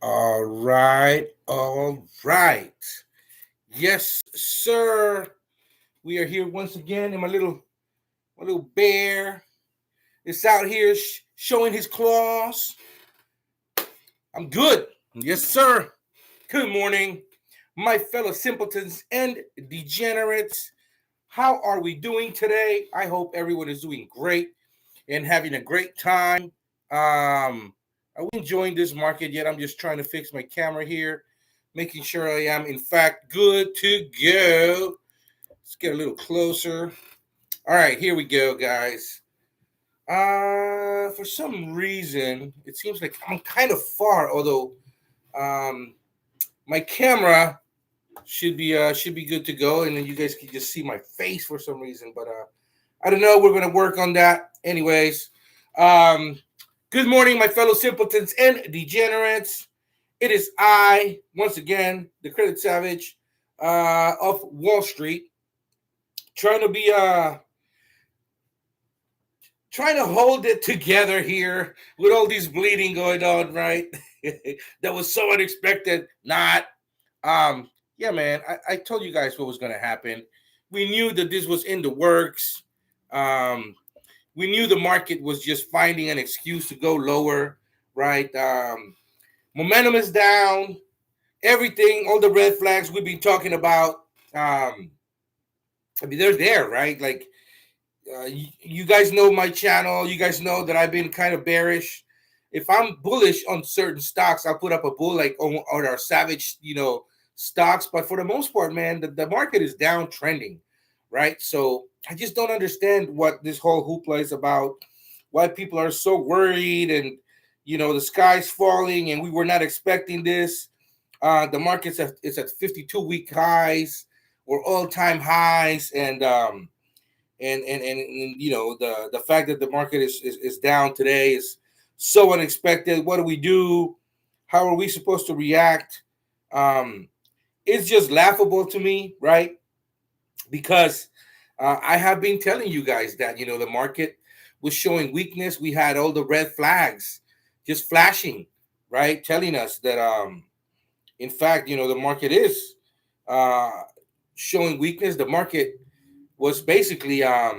All right, all right. Yes, sir. We are here once again, and my little bear is out here showing his claws. I'm good. Yes, sir. Good morning, my fellow simpletons and degenerates. How are we doing today? I hope everyone is doing great and having a great time. Are we enjoying this market yet? I'm just trying to fix my camera here, making sure I am in fact good to go. Let's get a little closer. All right, here we go, guys. For some reason, it seems like I'm kind of far, although um, my camera should be good to go, and then you guys can just see my face for some reason. But I don't know. We're gonna work on that, anyways. Um, Good morning, my fellow simpletons and degenerates. It is I, once again, the Credit Savage of Wall Street, trying to be trying to hold it together here with all these bleeding going on, right? That was so unexpected. Not. Yeah, man. I told you guys what was gonna happen. We knew that this was in the works. Um, we knew the market was just finding an excuse to go lower, right? Momentum is down. Everything, all the red flags we've been talking about, I mean, they're there, right? Like, you guys know my channel. You guys know that I've been kind of bearish. If I'm bullish on certain stocks, I'll put up a bull like on our savage, stocks. But for the most part, man, the market is downtrending, right? So I just don't understand what this whole hoopla is about. Why people are so worried, and the sky's falling, and we were not expecting this. The market's at 52-week highs or all-time highs, and the fact that the market is down today is so unexpected. What do we do? How are we supposed to react? Um, it's just laughable to me, right? Because I have been telling you guys that the market was showing weakness. We had all the red flags just flashing, right, telling us that in fact the market is uh, showing weakness. The market was basically a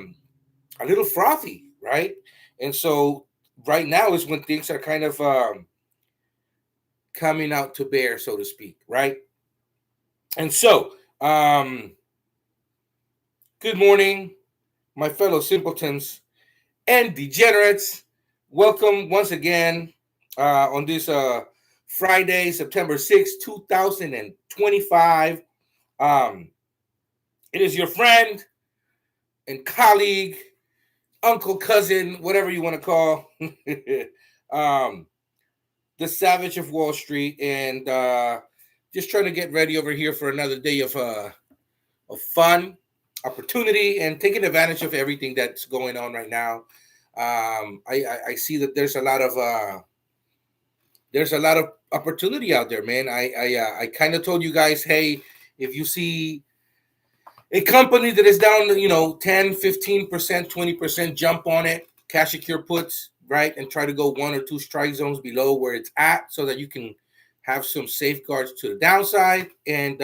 little frothy, right? And so right now is when things are kind of coming out to bear, so to speak, right? And so, good morning, my fellow simpletons and degenerates. Welcome once again on this Friday, September 6th, 2025. Um, it is your friend and colleague, uncle, cousin, whatever you want to call, um, the Savage of Wall Street, and just trying to get ready over here for another day of fun, opportunity, and taking advantage of everything that's going on right now. I see that there's a lot of opportunity out there, man. I kind of told you guys, hey, if you see a company that is down, 10, 15%, 20%, jump on it, cash secure puts, right? And try to go one or two strike zones below where it's at so that you can have some safeguards to the downside. And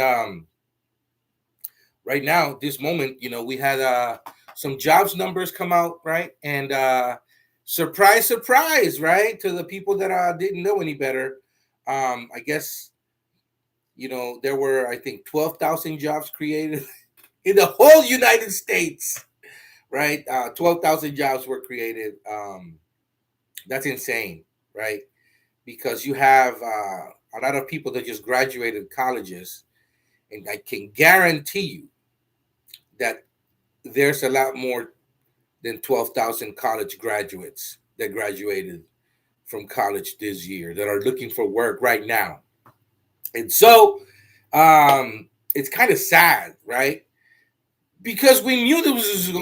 right now, this moment, we had some jobs numbers come out, right? And surprise, surprise, right? To the people that didn't know any better. I guess, there were, I think, 12,000 jobs created in the whole United States, right? 12,000 jobs were created. That's insane, right? Because you have a lot of people that just graduated colleges, and I can guarantee you that there's a lot more than 12,000 college graduates that graduated from college this year that are looking for work right now. And so it's kind of sad, right? Because we knew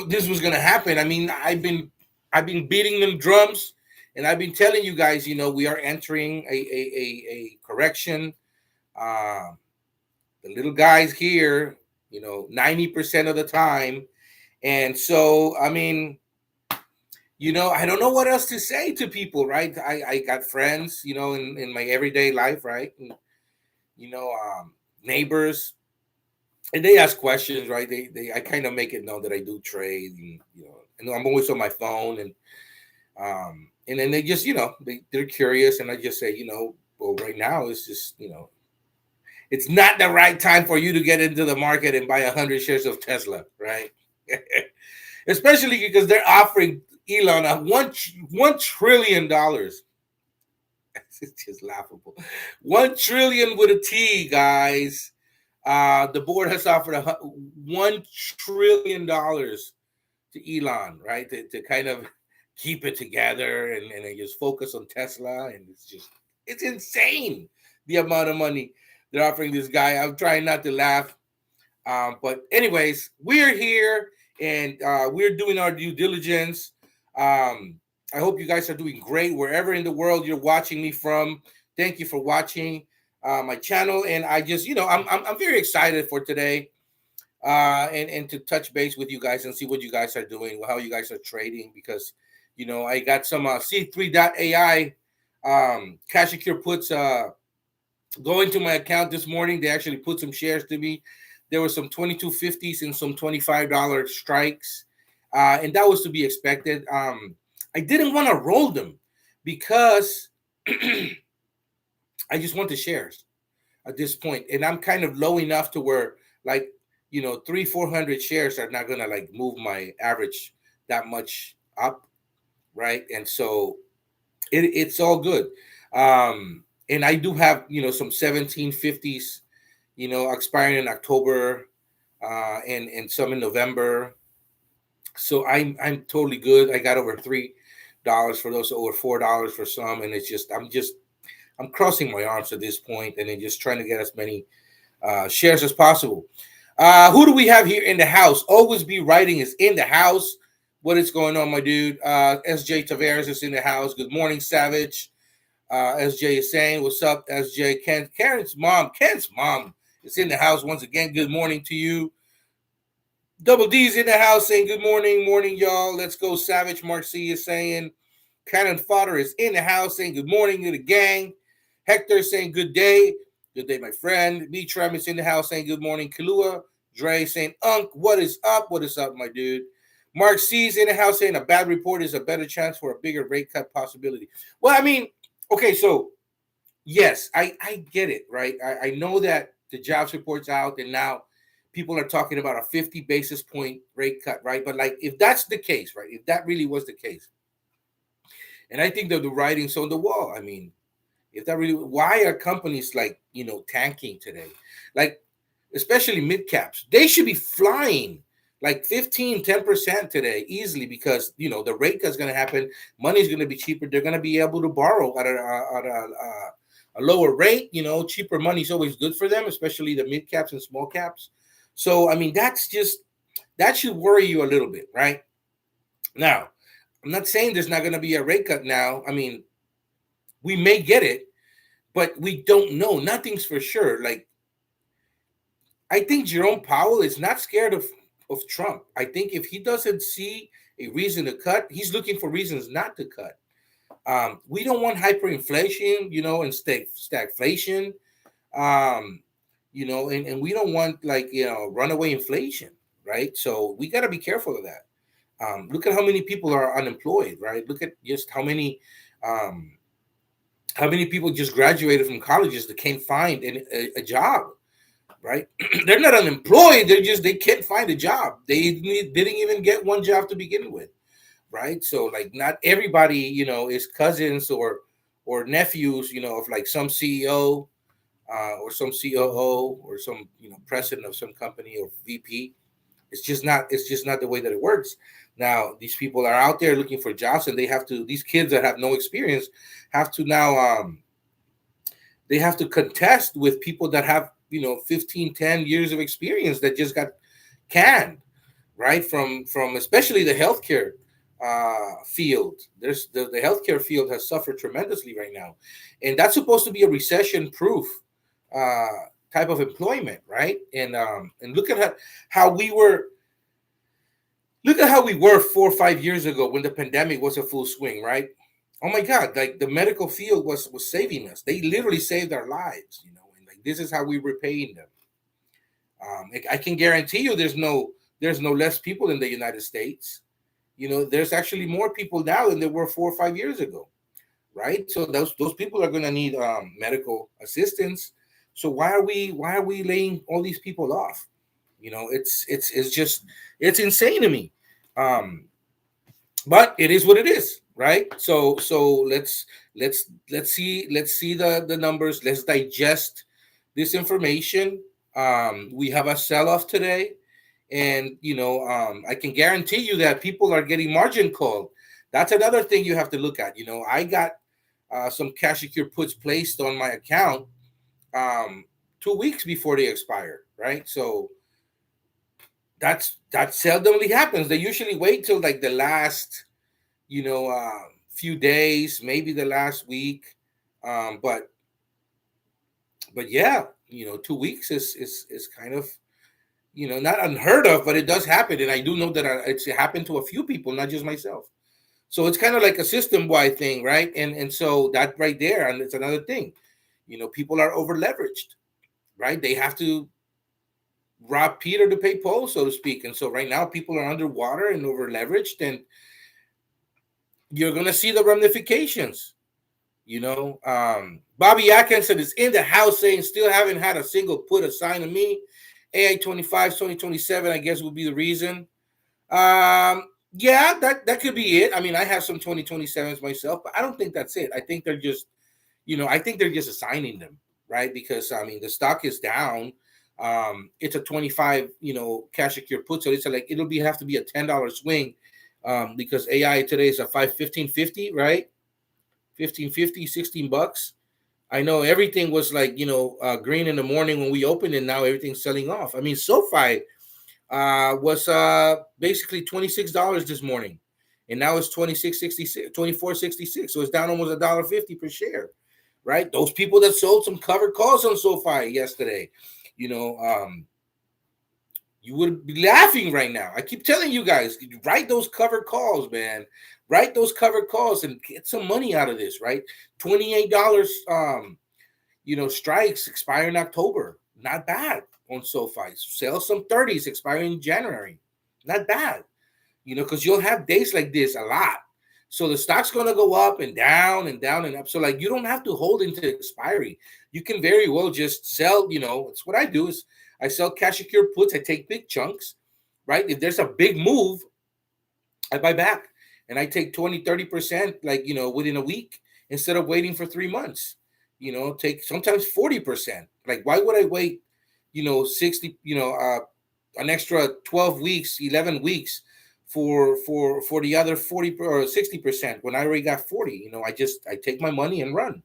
this was going to happen. I mean, I've been beating them drums, and I've been telling you guys, we are entering a correction. Uh, the little guys here, 90% of the time, and so I mean, I don't know what else to say to people, right? I got friends, in my everyday life, right? And, neighbors, and they ask questions, right? I kind of make it known that I do trade, and I'm always on my phone, and then they just, they're curious, and I just say, well, right now it's just, it's not the right time for you to get into the market and buy 100 shares of Tesla, right? Especially because they're offering Elon a $1 trillion. It's just laughable. 1 trillion with a T, guys. The board has offered $1 trillion to Elon, right? To kind of keep it together and just focus on Tesla. And it's insane the amount of money they're offering this guy. I'm trying not to laugh. But anyways, we're here and we're doing our due diligence. I hope you guys are doing great wherever in the world you're watching me from. Thank you for watching my channel, and I just, I'm very excited for today, and to touch base with you guys and see what you guys are doing, how you guys are trading, because I got some C3.AI cash secure puts going to my account this morning. They actually put some shares to me. There were some 22.50s and some $25 strikes, and that was to be expected. I didn't want to roll them because I just want the shares at this point, and I'm kind of low enough to where, like, 300-400 shares are not gonna like move my average that much up, right? And so it's all good. And I do have some 1750s, expiring in October, and some in November. So I'm totally good. I got over $3 for those, over $4 for some, and it's just I'm crossing my arms at this point, and then just trying to get as many shares as possible. Who do we have here in the house? Always Be Writing is in the house. What is going on, my dude? SJ Tavares is in the house. Good morning, Savage. SJ is saying, what's up, SJ? Ken's mom is in the house once again. Good morning to you. Double D's in the house saying good morning, y'all. Let's go. Savage Marcy is saying, Cannon Fodder is in the house saying good morning to the gang. Hector saying good day, my friend. Lee Trem is in the house saying good morning. Kalua Dre saying, what is up, my dude? Mark C's in the house saying a bad report is a better chance for a bigger rate cut possibility. Well, I mean, okay, so yes, I get it, right? I know that the jobs report's out, and now people are talking about a 50 basis point rate cut, right? But like, if that's the case, right? If that really was the case, and I think that the writing's on the wall. I mean, if that really, why are companies like, tanking today? Like, especially mid caps, they should be flying like 15-10% today easily, because the rate cut's going to happen. Money's going to be cheaper. They're going to be able to borrow at a lower rate. Cheaper money is always good for them, especially the mid caps and small caps. So I mean, that should worry you a little bit, right? Now, I'm not saying there's not going to be a rate cut now. I mean, we may get it, but we don't know. Nothing's for sure. Like, I think Jerome Powell is not scared of Trump. I think if he doesn't see a reason to cut, he's looking for reasons not to cut. We don't want hyperinflation, and stagflation, and we don't want like, runaway inflation, right? So we got to be careful of that. Look at how many people are unemployed, right? Look at just how many people just graduated from colleges that can't find a job, right? They're not unemployed. They can't find a job. They didn't even get one job to begin with, right? So like, not everybody, is cousins or nephews, of like some CEO, or some COO, or some president of some company, or VP. It's just not the way that it works. Now these people are out there looking for jobs, and these kids that have no experience have to now they have to contest with people that have 15, 10 years of experience that just got canned, right? From especially the healthcare field. There's the healthcare field has suffered tremendously right now, and that's supposed to be a recession proof type of employment, right? And look at how we were. Look at how we were 4 or 5 years ago when the pandemic was a full swing, right? Oh my God, like the medical field was saving us. They literally saved our lives, and like this is how we were paying them. I can guarantee you, there's no less people in the United States. There's actually more people now than there were 4 or 5 years ago, right? So those people are going to need medical assistance. So why are we laying all these people off? It's just it's insane to me. Um, but it is what it is, right? So let's see the numbers. Let's digest this information. We have a sell-off today, and I can guarantee you that people are getting margin called. That's another thing you have to look at. I got some cash secure puts placed on my account um 2 weeks before they expire, right? So that seldomly happens. They usually wait till like the last few days, maybe the last week. But yeah, 2 weeks is kind of not unheard of, but it does happen, and I do know that it's happened to a few people, not just myself. So it's kind of like a system wide thing, right? And so that right there, and it's another thing. People are over leveraged, right? They have to rob Peter to pay Paul, so to speak. And so right now, people are underwater and over leveraged, and you're gonna see the ramifications. Bobby Atkinson is in the house saying still haven't had a single put assigned to me. AI 25, 2027, I guess would be the reason. Yeah, that could be it. I mean, I have some 2027s myself, but I don't think that's it. I think they're just, assigning them, right? Because I mean, the stock is down. It's a 25, cash secure put, so it's like have to be a $10 swing, because AI today is a 1550, right? 1550, $16. I know everything was like green in the morning when we opened, and now everything's selling off. I mean, SoFi was basically $26 this morning, and now it's 26.66, 24.66. So it's down almost $1.50 per share, right? Those people that sold some covered calls on SoFi yesterday, you know, um, you would be laughing right now. I keep telling you guys, write those covered calls, man. Write those covered calls and get some money out of this, right? $28 strikes expire in October. Not bad on SoFi. Sell some 30s expiring in January. Not bad. Because you'll have days like this a lot. So the stock's gonna go up and down and down and up. So like you don't have to hold into expiry. You can very well just sell, it's what I do is I sell cash secure puts. I take big chunks, right? If there's a big move, I buy back and I take 20, 30%, like, within a week instead of waiting for 3 months. Take sometimes 40%. Like, why would I wait, 60, an extra 12 weeks, 11 weeks for the other 40 or 60% when I already got 40? I take my money and run.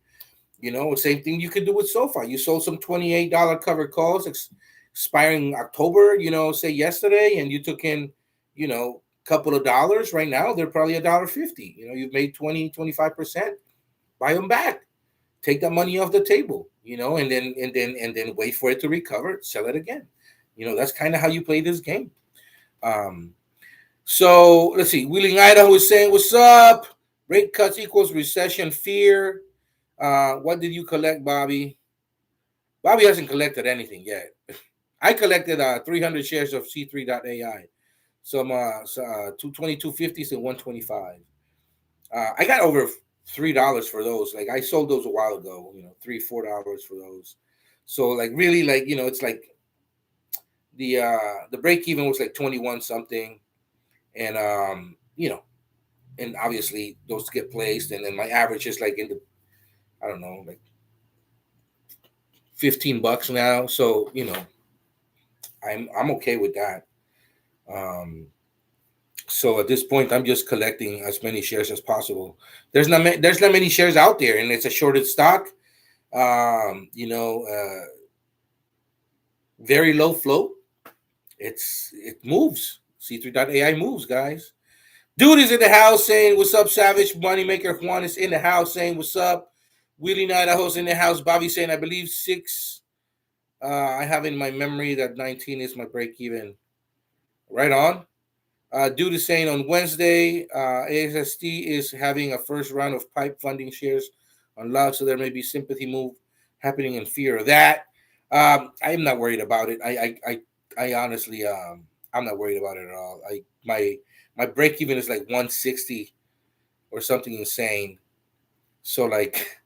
Same thing you could do with SoFi. You sold some $28 covered calls expiring October, say yesterday, and you took in, couple of dollars. Right now they're probably $1.50. You've made 20, 25%. Buy them back. Take that money off the table, and then wait for it to recover, sell it again. That's kind of how you play this game. So let's see. Wheeling Idaho is saying, "What's up? Rate cuts equals recession fear." What did you collect, Bobby? Bobby hasn't collected anything yet. I collected 300 shares of C3.AI. Some 222.50s and 125. I got over $3 for those. Like I sold those a while ago. $3, $4 for those. So like really, like it's like the break even was like 21 something, and and obviously those get placed, and then my average is like in the, I don't know, like $15 now. So I'm okay with that. Um, so at this point, I'm just collecting as many shares as possible. There's not many shares out there, and it's a shorted stock. Very low float. It moves. C3.AI moves, guys. Dude is in the house saying, "What's up, Savage?" Moneymaker Juan is in the house saying, "What's up?" Wheelie Idaho's in the house. Bobby saying, "I believe 6." I have in my memory that 19 is my break even. Right on. Due to saying on Wednesday, ASST is having a first round of pipe funding shares unlocked, so there may be sympathy move happening in fear of that. I'm not worried about it. I honestly, I'm not worried about it at all. My break even is like 160 or something insane. So like,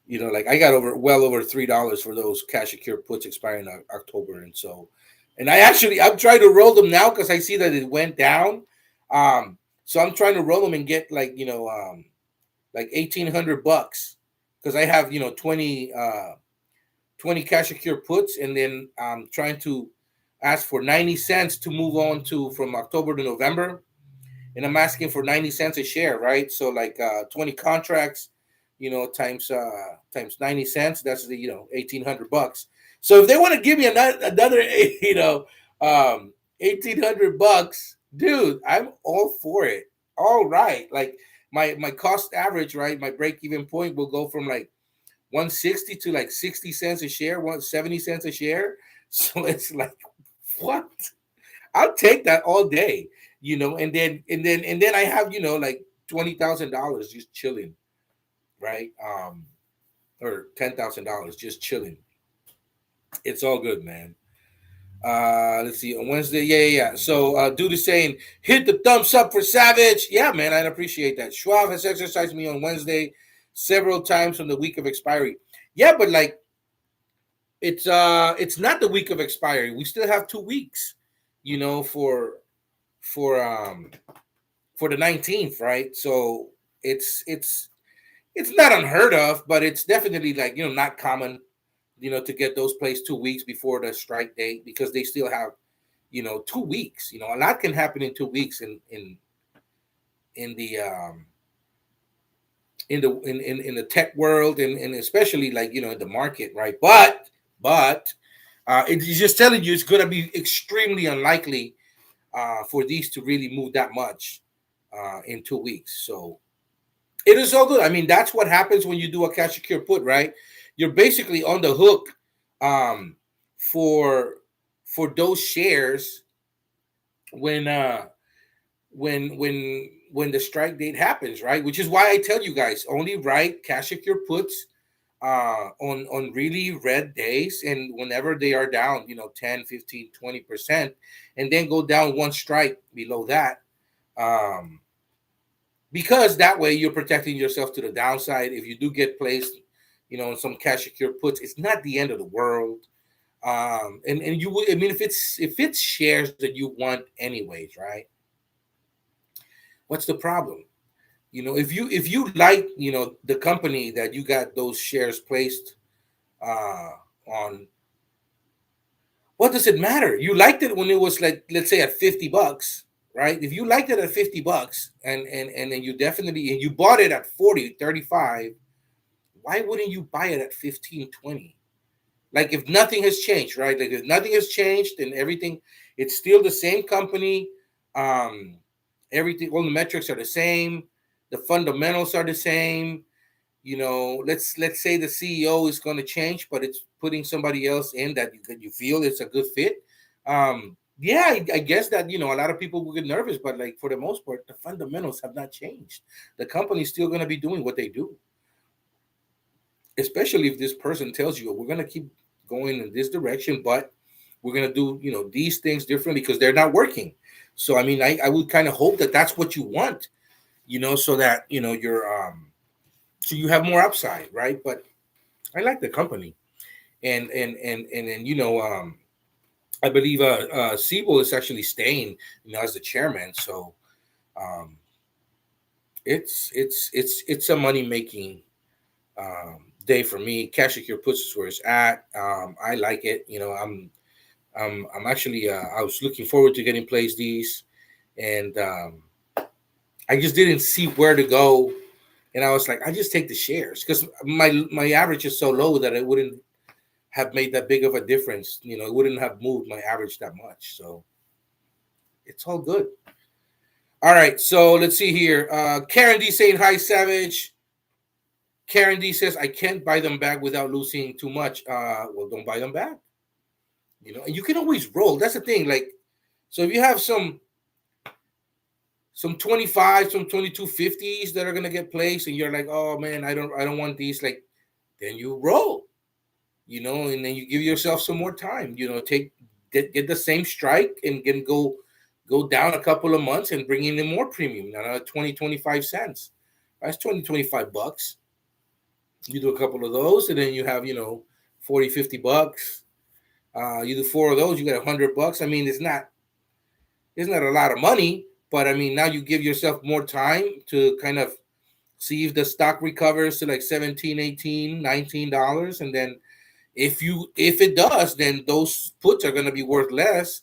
like I got well over $3 for those cash secure puts expiring in October, and so, and I'm trying to roll them now because I see that it went down. So I'm trying to roll them and get like $1,800 because I have 20 cash secure puts, and then I'm trying to ask for 90 cents to move on to from October to November, and I'm asking for 90 cents a share, right? So like 20 contracts, times 90 cents, that's the $1,800. So if they want to give me another $1,800, dude, I'm all for it. All right, like my cost average, right? My break even point will go from like 160 to like 60 cents a share, 170 cents a share. So it's like, what? I'll take that all day, and then I have like $20,000 just chilling, right? Or $10,000 just chilling. It's all good, man. Let's see, on Wednesday, yeah. So dude is saying hit the thumbs up for Savage. Yeah, man, I'd appreciate that. Schwab has exercised me on Wednesday several times from the week of expiry. Yeah, but like it's not the week of expiry. We still have 2 weeks, for for the 19th, right? So it's not unheard of, but it's definitely like not common, to get those placed 2 weeks before the strike date because they still have 2 weeks. A lot can happen in 2 weeks in the in the tech world and especially like in the market, right? But it's just telling you it's going to be extremely unlikely for these to really move that much in 2 weeks. So it is all good. I mean, that's what happens when you do a cash secure put, right? You're basically on the hook um, for those shares when when the strike date happens, right? Which is why I tell you guys only write cash secure puts on really red days and whenever they are down 10, 15, 20%, and then go down one strike below that, um because that way you're protecting yourself to the downside. If you do get placed in some cash secure puts, it's not the end of the world. And you would, I mean, if it's shares that you want anyways, right? What's the problem? If you like the company that you got those shares placed uh on, what does it matter? You liked it when it was like, let's say, at $50, right? If you liked it at $50 and then you definitely, and you bought it at 40, 35, why wouldn't you buy it at 15, 20? Like if nothing has changed, right? Like if nothing has changed and everything, it's still the same company. Um, Everything, all the metrics are the same, the fundamentals are the same. Let's say the CEO is going to change, but it's putting somebody else in that you feel it's a good fit. Yeah, I guess that a lot of people will get nervous, but like for the most part, the fundamentals have not changed. The company's still going to be doing what they do, especially if this person tells you we're going to keep going in this direction, but we're going to do these things differently because they're not working. So I mean, I would kind of hope that that's what you want, so that you're so you have more upside, right? But I like the company, and I believe Siebel is actually staying, as the chairman. So um, it's a money making day for me. Cash secure puts is where it's at. I like it. I'm actually I was looking forward to getting placed these, and I just didn't see where to go, and I was like, I just take the shares because my average is so low that it wouldn't have made that big of a difference. It wouldn't have moved my average that much. So it's all good. All right, so let's see here. Karen D saying hi, Savage. Karen D says I can't buy them back without losing too much. Well, don't buy them back. And you can always roll. That's the thing. Like, so if you have some some 25, some 2250s that are gonna get placed, and you're like, oh man, I don't want these. Like, then you roll, and then you give yourself some more time. Get the same strike and go down a couple of months and bring in more premium, 20-25 cents. That's 20-25 bucks. You do a couple of those, and then you have 40-50 bucks. You do four of those, you get 100 bucks. I mean, it's not a lot of money, but I mean, now you give yourself more time to kind of see if the stock recovers to like 17, 18, $19, and then if it does, then those puts are going to be worth less.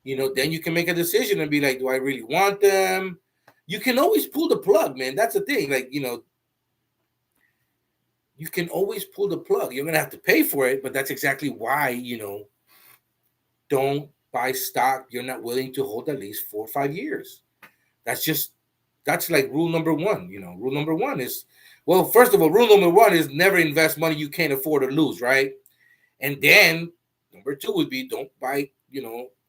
Then you can make a decision and be like, do I really want them? You can always pull the plug, man. That's the thing. Like, you can always pull the plug. You're going to have to pay for it, but that's exactly why, don't buy stock you're not willing to hold at least 4 or 5 years. That's like rule number one. Rule number one is, well, first of all, rule number one is never invest money you can't afford to lose, right? And then number two would be, don't buy,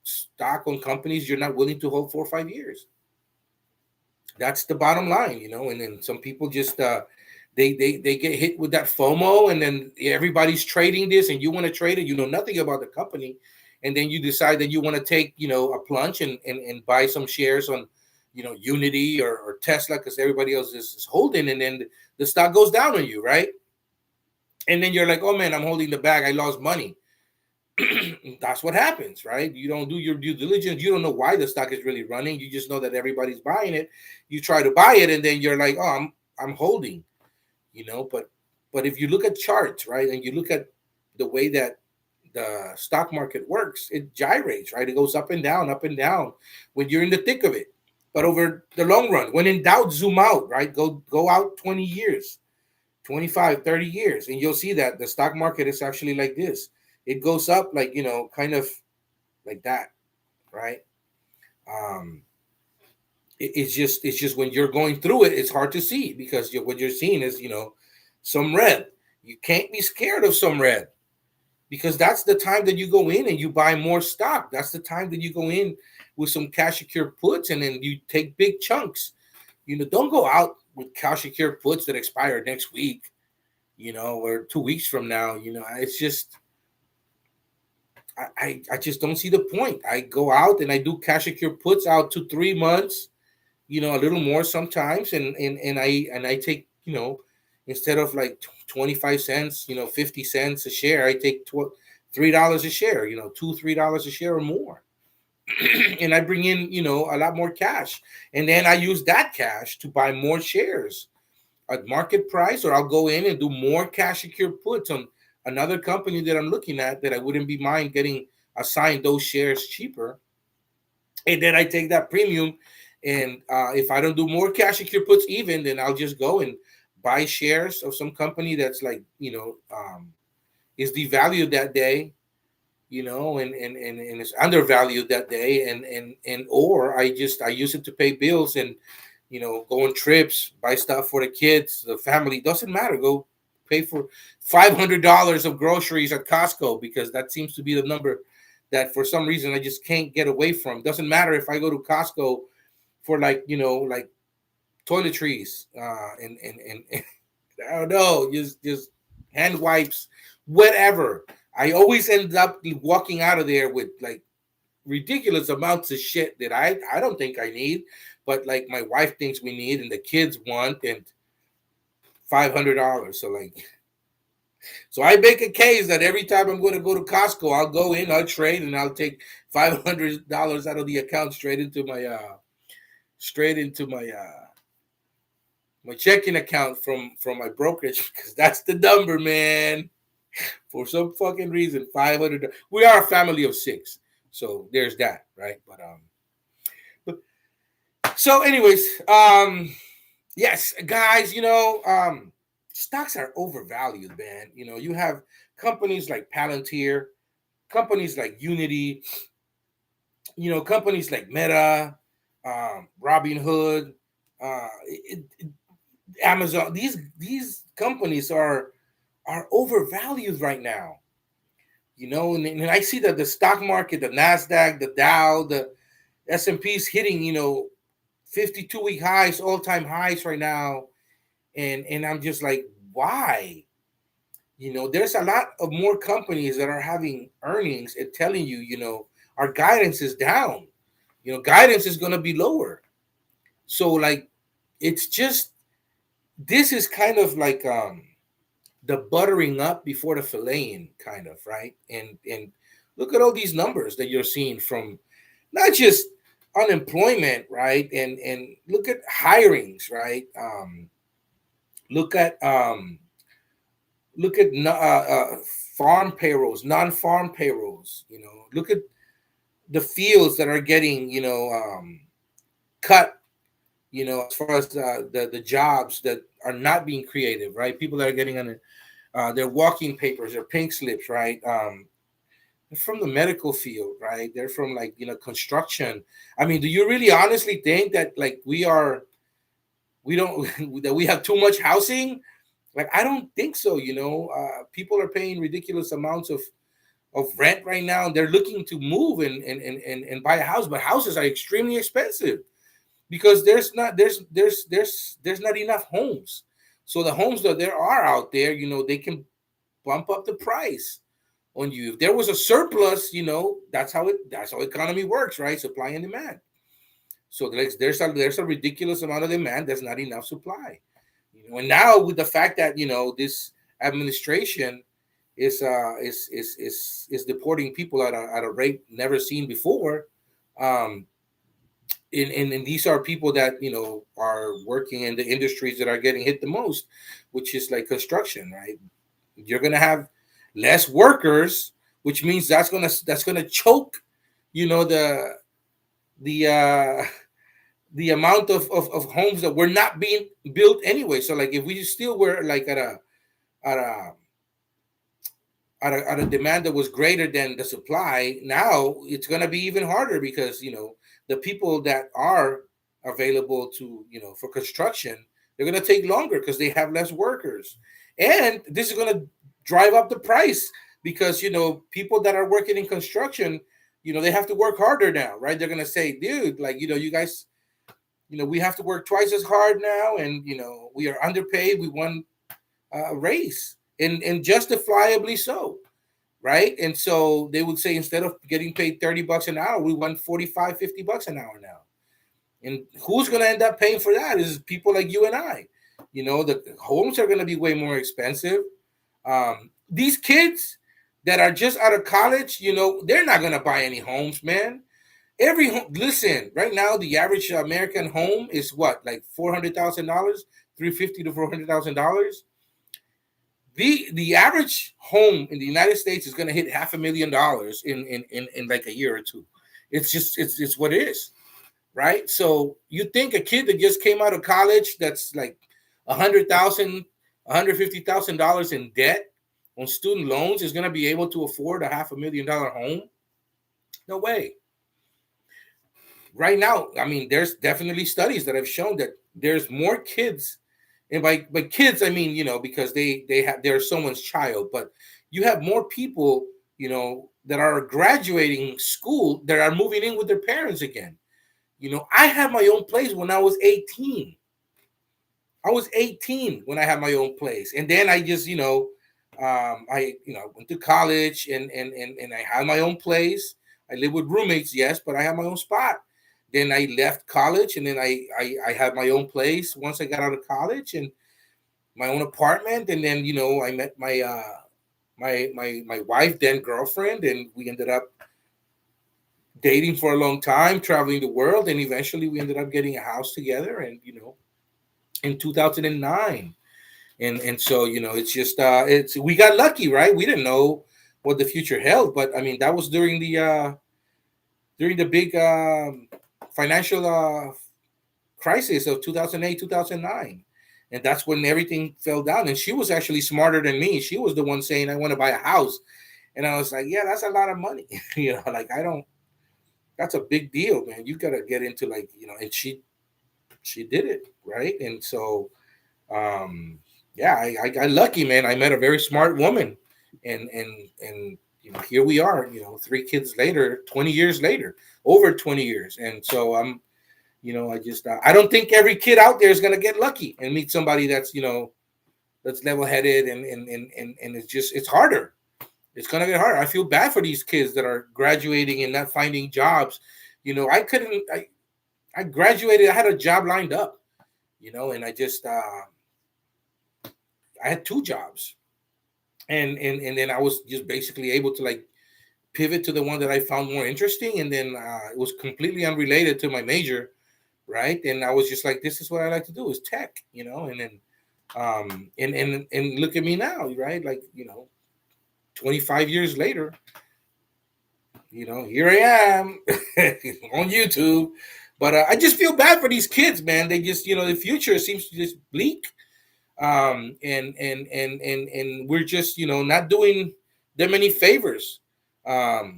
stock on companies you're not willing to hold 4 or 5 years. That's the bottom line, And then some people just they get hit with that FOMO, and then everybody's trading this, and you want to trade it. You know nothing about the company, and then you decide that you want to take a plunge and buy some shares on Unity or Tesla because everybody else is holding, and then the stock goes down on you, right? And then you're like, oh man, I'm holding the bag. I lost money. That's what happens, right? You don't do your due diligence. You don't know why the stock is really running. You just know that everybody's buying it. You try to buy it, and then you're like, oh, I'm holding, But if you look at charts, right, and you look at the way that the stock market works, it gyrates, right? It goes up and down when you're in the thick of it. But over the long run, when in doubt, zoom out, right? Go out 20 years. 25, 30 years, and you'll see that the stock market is actually like this. It goes up like, kind of like that, right? It's just when you're going through it, it's hard to see because what you're seeing is, some red. You can't be scared of some red because that's the time that you go in and you buy more stock. That's the time that you go in with some cash secured puts, and then you take big chunks. Don't go out with cash secured puts that expire next week, or 2 weeks from now. It's just, I just don't see the point. I go out and I do cash secured puts out to 3 months, a little more sometimes, and I take, instead of like 25 cents, 50 cents a share, I take $3 a share, $2-3 a share or more. And I bring in, a lot more cash. And then I use that cash to buy more shares at market price, or I'll go in and do more cash secured puts on another company that I'm looking at that I wouldn't be mind getting assigned those shares cheaper. And then I take that premium. And if I don't do more cash secured puts even, then I'll just go and buy shares of some company that's like, is devalued that day, and it's undervalued that day, and or I use it to pay bills and go on trips, buy stuff for the kids, the family. Doesn't matter. Go pay for $500 of groceries at Costco because that seems to be the number that for some reason I just can't get away from. Doesn't matter if I go to Costco for like toiletries and I don't know, just hand wipes, whatever. I always end up walking out of there with like ridiculous amounts of shit that I don't think I need, but like my wife thinks we need and the kids want, and $500. So I make a case that every time I'm going to go to Costco, I'll go in, I'll trade, and I'll take $500 out of the account straight into my checking account from my brokerage because that's the number, man. For some fucking reason, $500. We are a family of 6, so there's that, right? But so, anyways, yes, guys, stocks are overvalued, man. You have companies like Palantir, companies like Unity, companies like Meta, Robinhood, Amazon. These companies are overvalued right now. And I see that the stock market, the Nasdaq, the Dow, the S&P is hitting, 52-week highs, all-time highs right now. And I'm just like, why? There's a lot of more companies that are having earnings and telling you, our guidance is down. Guidance is going to be lower. So like, it's just, this is kind of like the buttering up before the filleting, kind of, right? And look at all these numbers that you're seeing from not just unemployment, right? And look at hirings, right? Look at farm payrolls, non-farm payrolls. Look at the fields that are getting cut. As far as the jobs that are not being creative, right? People that are getting on their walking papers, their pink slips, right? They're from the medical field, right? They're from like construction. I mean, do you really honestly think that like we don't that we have too much housing? Like, I don't think so. People are paying ridiculous amounts of rent right now, and they're looking to move and buy a house, but houses are extremely expensive because there's not enough homes. So the homes that there are out there, they can bump up the price on you. If there was a surplus, that's how economy works, right? Supply and demand. So there's a ridiculous amount of demand. There's not enough supply. And now with the fact that this administration is deporting people at a rate never seen before, um, and these are people that are working in the industries that are getting hit the most, which is like construction, right? You're gonna have less workers, which means that's gonna choke, the the uh the amount of homes that were not being built anyway. So like if we still were like at a at a demand that was greater than the supply, now it's going to be even harder because the people that are available to for construction, they're going to take longer because they have less workers, and this is going to drive up the price because people that are working in construction, they have to work harder now, right? They're going to say, dude, like you guys, we have to work twice as hard now, and we are underpaid. We want a raise, and justifiably so, right? And so they would say instead of getting paid $30 an hour, we want 45, $50 an hour now. And who's going to end up paying for that is people like you and I. The homes are going to be way more expensive. These kids that are just out of college, they're not going to buy any homes, man. Every home, listen, right now the average American home is what, like $400,000, $350 to $400,000. The average home in the United States is going to hit $500,000 in like a year or two. It's what it is, right? So you think a kid that just came out of college that's like $150,000 in debt on student loans is going to be able to afford a $500,000 home? No way. Right now, I mean, there's definitely studies that have shown that there's more kids, and by kids, I mean, because they're someone's child, but you have more people, that are graduating school that are moving in with their parents again. I had my own place when I was 18. I was 18 when I had my own place, and then I just, I went to college and I had my own place. I lived with roommates, yes, but I had my own spot. Then I left college, and then I had my own place once I got out of college and my own apartment. And then I met my wife, then girlfriend, and we ended up dating for a long time, traveling the world, and eventually we ended up getting a house together. And in 2009. And so it's just it's we got lucky, right? We didn't know what the future held, but I mean that was during the big financial crisis of 2008, 2009. And that's when everything fell down. And she was actually smarter than me. She was the one saying, I want to buy a house. And I was like, yeah, that's a lot of money. Like I don't, that's a big deal, man. You got to get into like, and she did it, right? And so yeah, I got lucky, man. I met a very smart woman, and here we are, 3 kids later, 20 years later, over 20 years. And so I don't think every kid out there is gonna get lucky and meet somebody that's that's level headed and it's harder. It's gonna get harder. I feel bad for these kids that are graduating and not finding jobs. I couldn't. I graduated. I had a job lined up. And I had two jobs, and then I was just basically able to like pivot to the one that I found more interesting, and then it was completely unrelated to my major, right? And I was just like, this is what I like to do is tech, and then and look at me now, right? Like 25 years later, here I am on YouTube. But I just feel bad for these kids, man. They just, the future seems to just bleak. And we're just, not doing them any favors. I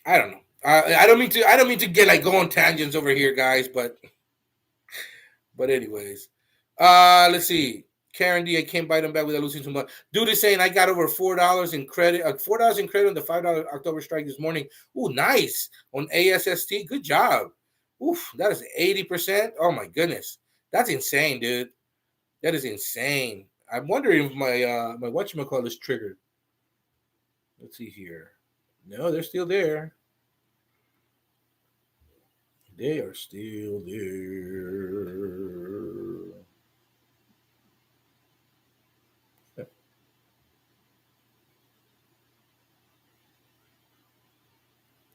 don't know. I don't mean to get like go on tangents over here, guys. But anyways, let's see. Karen D, I can't buy them back without losing too much. Dude is saying I got over $4 in credit. $4 in credit on the $5 October strike this morning. Ooh, nice on ASST. Good job. Oof, that is 80%. Oh my goodness, that's insane, dude. That is insane. I'm wondering if my whatchamacallit is triggered. Let's see here. No, they're still there. They are still there.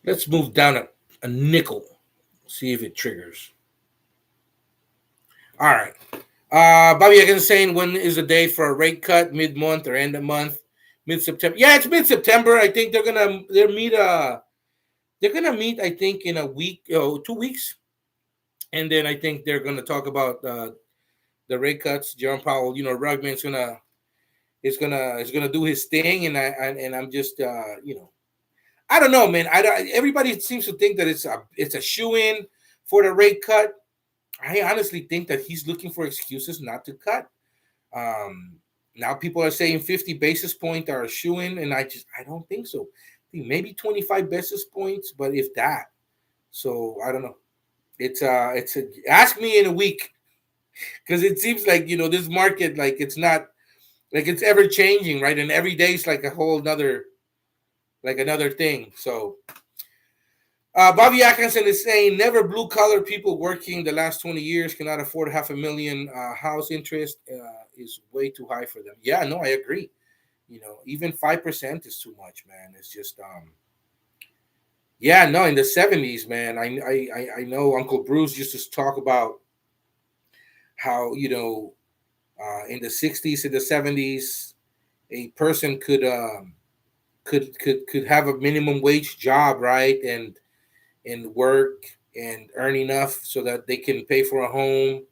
Let's move down a nickel. See if it triggers. All right. Bobby Again saying, when is the date for a rate cut? Mid-month or end of month? Mid-September. Yeah, it's mid-September. I think they're gonna meet. I think in a week, 2 weeks, and then I think they're gonna talk about the rate cuts. Jerome Powell, Rugman's gonna do his thing, and I'm just I don't know, man. Everybody seems to think that it's a shoe-in for the rate cut. I honestly think that he's looking for excuses not to cut. Now people are saying 50 basis points are a shoe-in, and I don't think so. I think maybe 25 basis points, but if that. So I don't know. Ask me in a week, because it seems like this market, like it's not like it's ever changing, right? And every day is like a whole another thing. So Bobby Atkinson is saying, never blue collar people working the last 20 years cannot afford $500,000 house interest is way too high for them. Yeah, no, I agree. Even 5% is too much, man. It's just yeah, no, in the 70s, man. I know Uncle Bruce used to talk about how in the 60s and the 70s a person could have a minimum wage job, right? And work and earn enough so that they can pay for a home,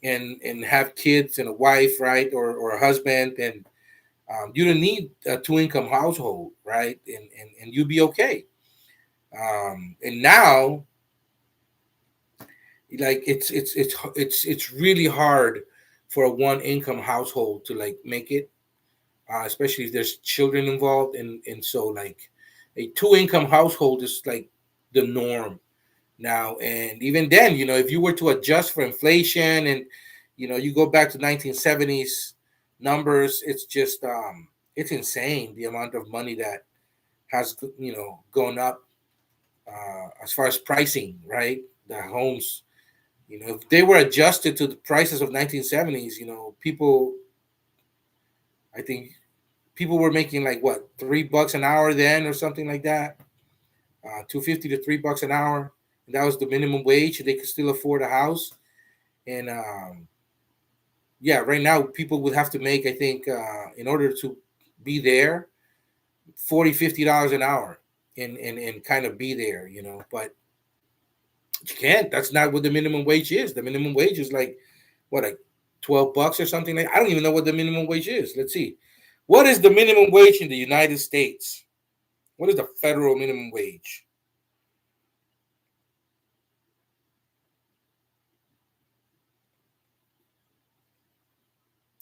and have kids and a wife, right, or a husband, and you don't need a two-income household, right, and you'd be okay. And now, like it's really hard for a one-income household to like make it, especially if there's children involved, and so like a two-income household is like the norm now. And even then, if you were to adjust for inflation and you go back to 1970s numbers, it's just it's insane the amount of money that has gone up as far as pricing, right? The homes, if they were adjusted to the prices of 1970s, people, I think people were making like what, $3 an hour then or something like that, 250 to $3 an hour. And that was the minimum wage. They could still afford a house. And yeah, right now people would have to make, I think, in order to be there, $40, $50 an hour, and kind of be there, But you can't. That's not what the minimum wage is. The minimum wage is like what, like $12 or something. I don't even know what the minimum wage is. Let's see. What is the minimum wage in the United States? What is the federal minimum wage?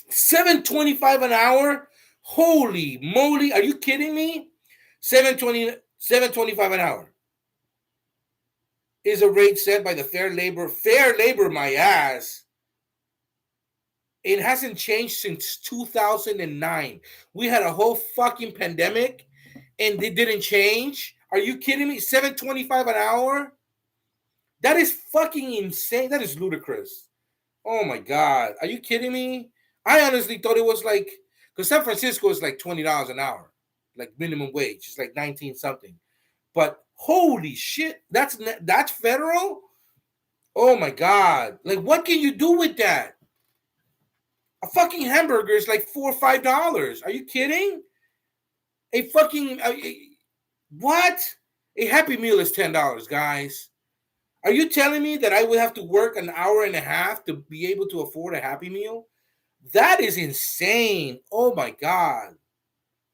$7.25 an hour? Holy moly! Are you kidding me? 7.25 an hour. is a rate set by the fair labor, my ass. It hasn't changed since 2009. We had a whole fucking pandemic and it didn't change. Are you kidding me? 7.25 an hour? That is fucking insane. That is ludicrous. Oh my god. Are you kidding me? I honestly thought it was like, because San Francisco is like $20 an hour, like minimum wage. It's like 19 something. But holy shit, that's federal? Oh my god. Like, what can you do with that? A fucking hamburger is like $4 or $5. Are you kidding? A fucking what? A Happy Meal is $10, guys. Are you telling me that I would have to work an hour and a half to be able to afford a Happy Meal? That is insane. Oh my god.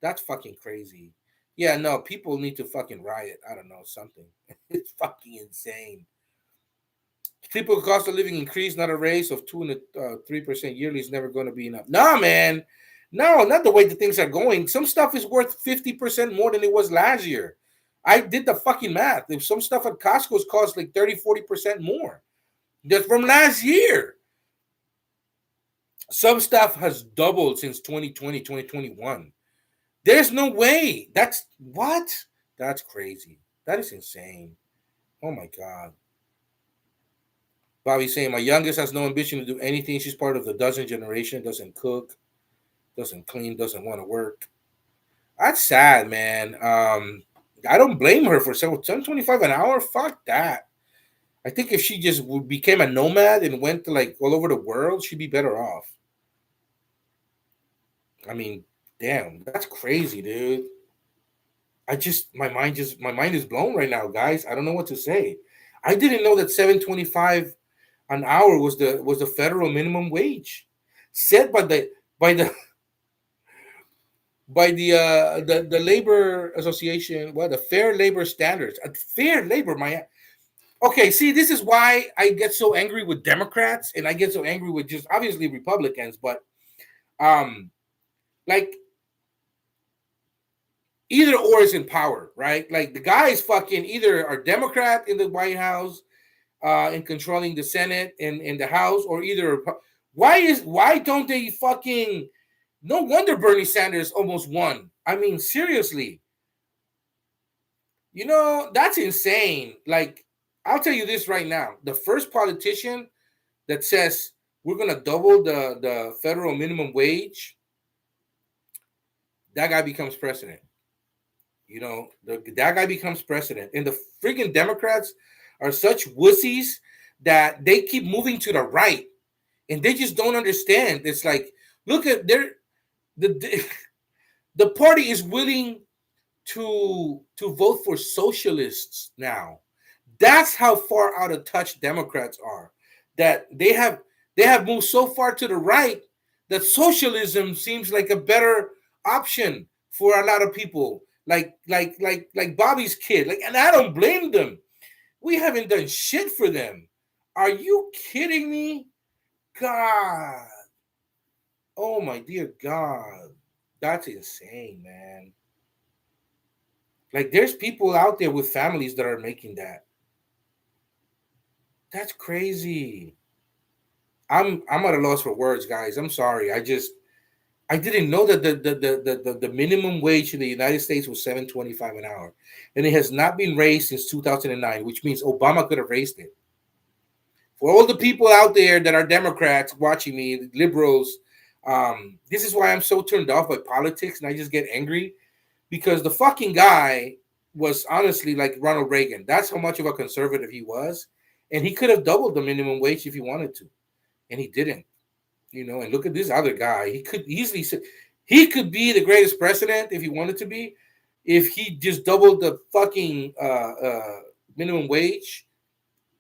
That's fucking crazy. Yeah, no, people need to fucking riot. I don't know, something. It's fucking insane. People cost of living increase, not a raise of 2 and 3% yearly is never going to be enough. No, man. No, not the way the things are going. Some stuff is worth 50% more than it was last year. I did the fucking math. If some stuff at Costco's cost like 30-40% more. That's from last year. Some stuff has doubled since 2020, 2021. There's no way. That's what? That's crazy. That is insane. Oh my God. Bobby saying, my youngest has no ambition to do anything. She's part of the dozen generation, doesn't cook, doesn't clean, doesn't want to work. That's sad, man. I don't blame her for 7.25 an hour. Fuck that. I think if she just became a nomad and went to like all over the world, she'd be better off. I mean, damn, that's crazy, dude. My mind is blown right now, guys. I don't know what to say. I didn't know that 7.25 an hour was the federal minimum wage set by the the labor association, the fair labor standards. Fair labor, my okay. See, this is why I get so angry with Democrats and I get so angry with just obviously Republicans, but like either or is in power, right? Like the guys fucking either are Democrat in the White House, in controlling the Senate and in the House, or either why don't they fucking? No wonder Bernie Sanders almost won. I mean, seriously, that's insane. Like, I'll tell you this right now: the first politician that says we're gonna double the federal minimum wage, that guy becomes president. That guy becomes president, and the freaking Democrats are such wussies that they keep moving to the right, and they just don't understand. It's like, look at the the party is willing to vote for socialists now. That's how far out of touch Democrats are. That they have moved so far to the right that socialism seems like a better option for a lot of people. Like Bobby's kid. Like, and I don't blame them. We haven't done shit for them. Are you kidding me? God. Oh my dear God. That's insane, man. Like, there's people out there with families that are making that. That's crazy. I'm at a loss for words, guys. I'm sorry. I didn't know that the minimum wage in the United States was 7.25 an hour, and it has not been raised since 2009, which means Obama could have raised it. For all the people out there that are Democrats watching me, liberals, this is why I'm so turned off by politics, and I just get angry because the fucking guy was honestly like Ronald Reagan. That's how much of a conservative he was, and he could have doubled the minimum wage if he wanted to, and he didn't. And look at this other guy. He could easily say he could be the greatest president if he wanted to be, if he just doubled the fucking minimum wage.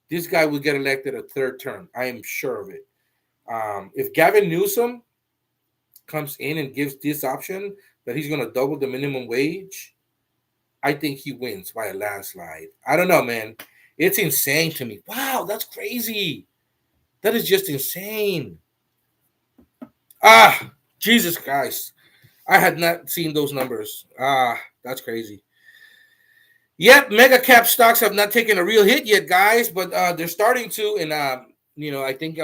This guy would get elected a third term. I am sure of it. If Gavin Newsom comes in and gives this option that he's going to double the minimum wage, I think he wins by a landslide. I don't know, man. It's insane to me. Wow, that's crazy. That is just insane. Jesus Christ. I had not seen those numbers. That's crazy. Yep, mega cap stocks have not taken a real hit yet, guys, but they're starting to. And I think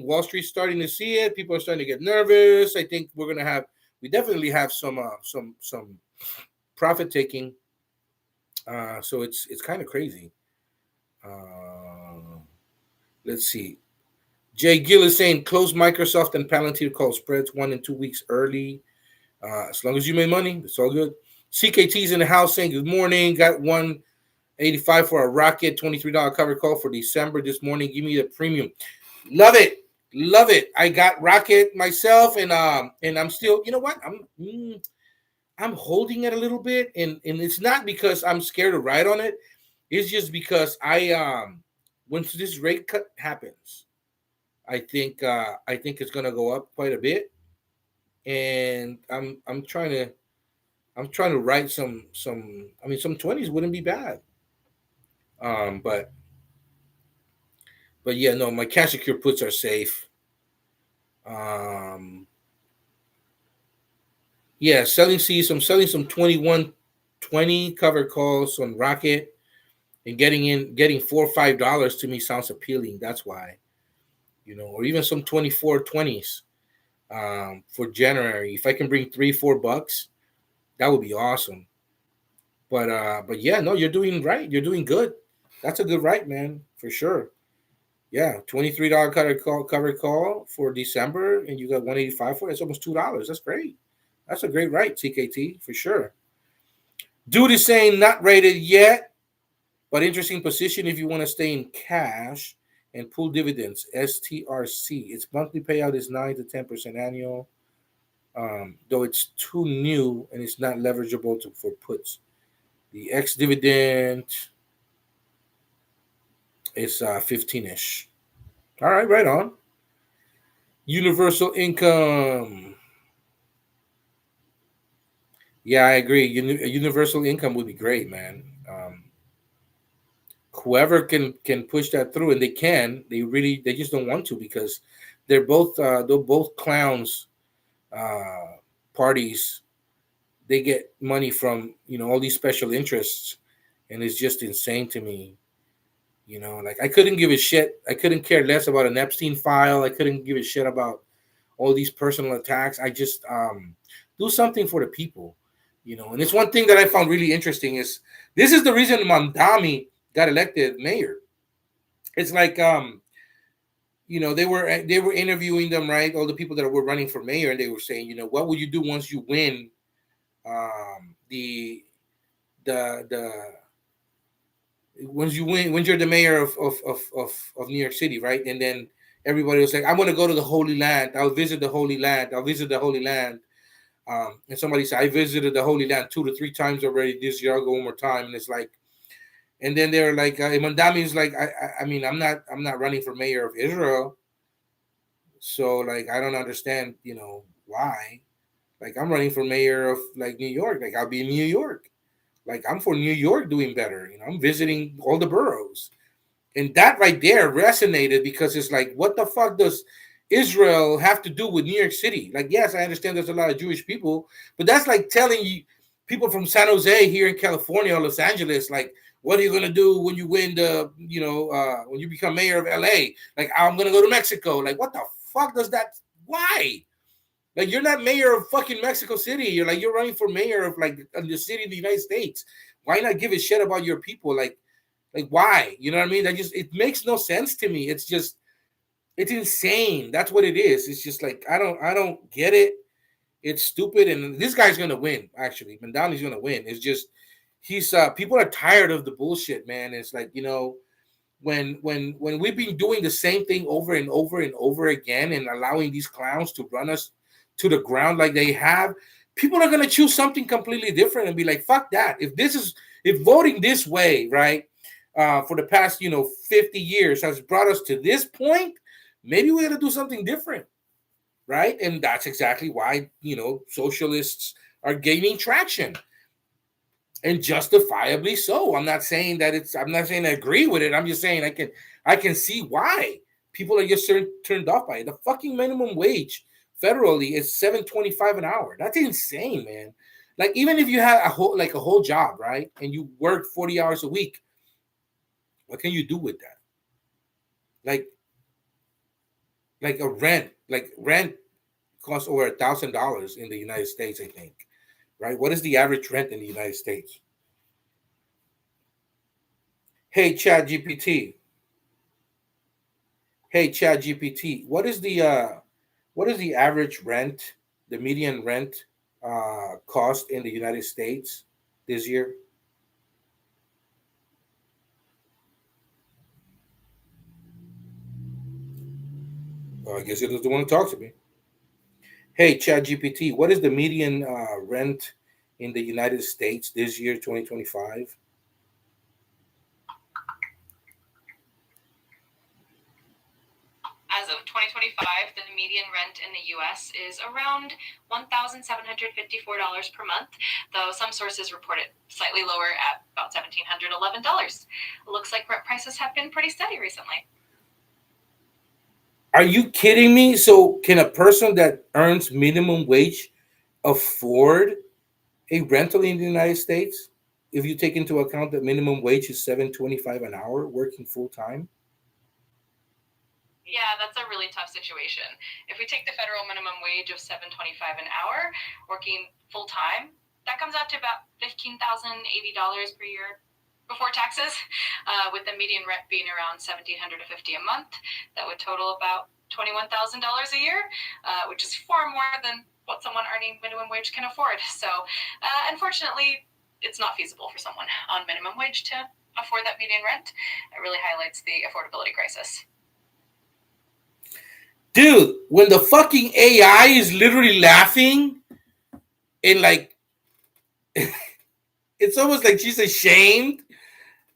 Wall Street's starting to see it. People are starting to get nervous. I think we definitely have some profit taking. So it's kind of crazy. Let's see. Jay Gill is saying close Microsoft and Palantir call spreads 1 and 2 weeks early. As long as you made money, it's all good. CKT's in the house saying good morning. Got 185 for a Rocket, $23 cover call for December this morning. Give me the premium. Love it. Love it. I got Rocket myself, and I'm still, you know what? I'm holding it a little bit, and it's not because I'm scared to ride on it. It's just because once this rate cut happens, I think it's gonna go up quite a bit, and I'm trying to write some. I mean, some 20s wouldn't be bad. Um, but but yeah, no, my cash secure puts are safe. Um, yeah, selling C's. I'm selling some 21.20 cover calls on Rocket, and getting $4 or $5 to me sounds appealing. That's why, or even some 24.20s for January. If I can bring $3-4, that would be awesome. But yeah, no, you're doing right. You're doing good. That's a good right, man, for sure. Yeah, $23 cover call for December, and you got 185 for it. It's almost $2. That's great. That's a great right, TKT, for sure. Dude is saying not rated yet, but interesting position if you want to stay in cash and pull dividends. STRC. Its monthly payout is 9 to 10% annual, though it's too new and it's not leverageable for puts. The ex dividend is 15-ish. All right, right on. Universal income. Yeah, I agree. Universal income would be great, man. Whoever can push that through, and they just don't want to because they're both clowns parties. They get money from all these special interests, and it's just insane to me. Like I couldn't give a shit. I couldn't care less about an Epstein file. I couldn't give a shit about all these personal attacks. I just do something for the people, And it's one thing that I found really interesting is this is the reason Mamdani got elected mayor. It's like they were interviewing them, right? All the people that were running for mayor, and they were saying, what would you do once you win the once you win when you're the mayor of New York City, right? And then everybody was like, I'm gonna go to the Holy Land. I'll visit the Holy Land. I'll visit the Holy Land. And somebody said, I visited the Holy Land 2 to 3 times already this year. I'll go one more time. And it's like, and then they're like, Mandami is like, I mean, I'm not running for mayor of Israel. So like, I don't understand, why. Like, I'm running for mayor of like New York. Like, I'll be in New York. Like, I'm for New York doing better. I'm visiting all the boroughs. And that right there resonated because it's like, what the fuck does Israel have to do with New York City? Like, yes, I understand there's a lot of Jewish people, but that's like telling you people from San Jose here in California or Los Angeles, like, what are you gonna do when you win when you become mayor of LA? Like, I'm gonna go to Mexico. Like, what the fuck does that? Why? Like, you're not mayor of fucking Mexico City. You're running for mayor of like the city of the United States. Why not give a shit about your people? Like why? You know what I mean? It makes no sense to me. It's insane. That's what it is. It's just like I don't get it. It's stupid, and this guy's gonna win. Actually, Mandani's gonna win. It's just he's people are tired of the bullshit, man. It's like when we've been doing the same thing over and over and over again and allowing these clowns to run us to the ground like they have, people are gonna choose something completely different and be like, fuck that. If voting this way, right? For the past 50 years has brought us to this point, maybe we got to do something different, right? And that's exactly why socialists are gaining traction, and justifiably so. I'm not saying I agree with it. I'm just saying I can see why people are just turned off by it. The fucking minimum wage federally is $7.25 an hour. That's insane, man. Like even if you had a whole job, right, and you work 40 hours a week, what can you do with that? Like rent costs over $1,000 in the United States, I think. Right? What is the average rent in the United States? Hey, Chat GPT. Hey, Chat GPT. What is the average rent, the median rent cost in the United States this year? Well, I guess it doesn't want to talk to me. Hey, Chat GPT. What is the median rent in the United States this year, 2025? As of 2025, the median rent in the US is around $1,754 per month, though some sources report it slightly lower at about $1,711. It looks like rent prices have been pretty steady recently. Are you kidding me? So, can a person that earns minimum wage afford a rental in the United States? If you take into account that minimum wage is $7.25 an hour, working full time. Yeah, that's a really tough situation. If we take the federal minimum wage of $7.25 an hour, working full time, that comes out to about $15,080 per year before taxes, with the median rent being around $1,750 a month. That would total about $21,000 a year, which is far more than what someone earning minimum wage can afford. So, unfortunately, it's not feasible for someone on minimum wage to afford that median rent. It really highlights the affordability crisis. Dude, when the fucking AI is literally laughing and like it's almost like she's ashamed.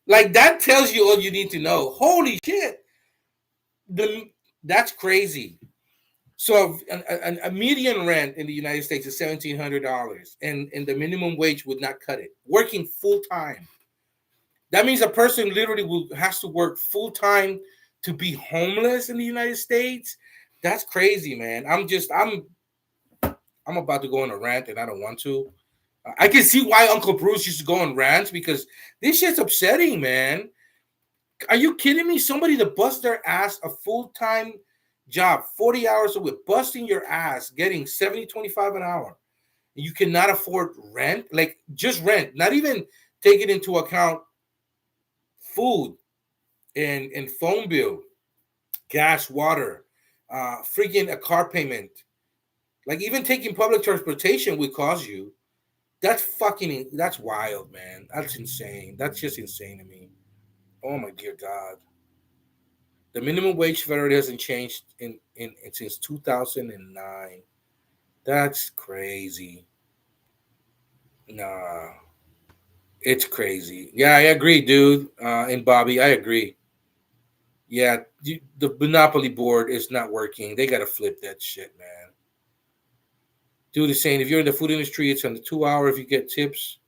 Like that tells you all you need to know. Holy shit. The That's crazy. So a median rent in the United States is $1,700, and the minimum wage would not cut it. Working full time, that means a person literally has to work full time to be homeless in the United States. That's crazy, man. I'm about to go on a rant, and I don't want to. I can see why Uncle Bruce used to go on rants because this shit's upsetting, man. Are you kidding me? Somebody to bust their ass a full time job, 40 hours a week, busting your ass, getting 70.25 an hour. And you cannot afford rent, like just rent, not even taking into account food and phone bill, gas, water, freaking a car payment. Like even taking public transportation would cost you. That's wild, man. That's insane. That's just insane to me. Oh my dear God. The minimum wage federally hasn't changed in since 2009. That's crazy. Nah, it's crazy. Yeah, I agree, dude. And Bobby, I agree. Yeah, the Monopoly board is not working. They gotta flip that shit, man. Dude is saying if you're in the food industry, it's on the 2 hour. If you get tips,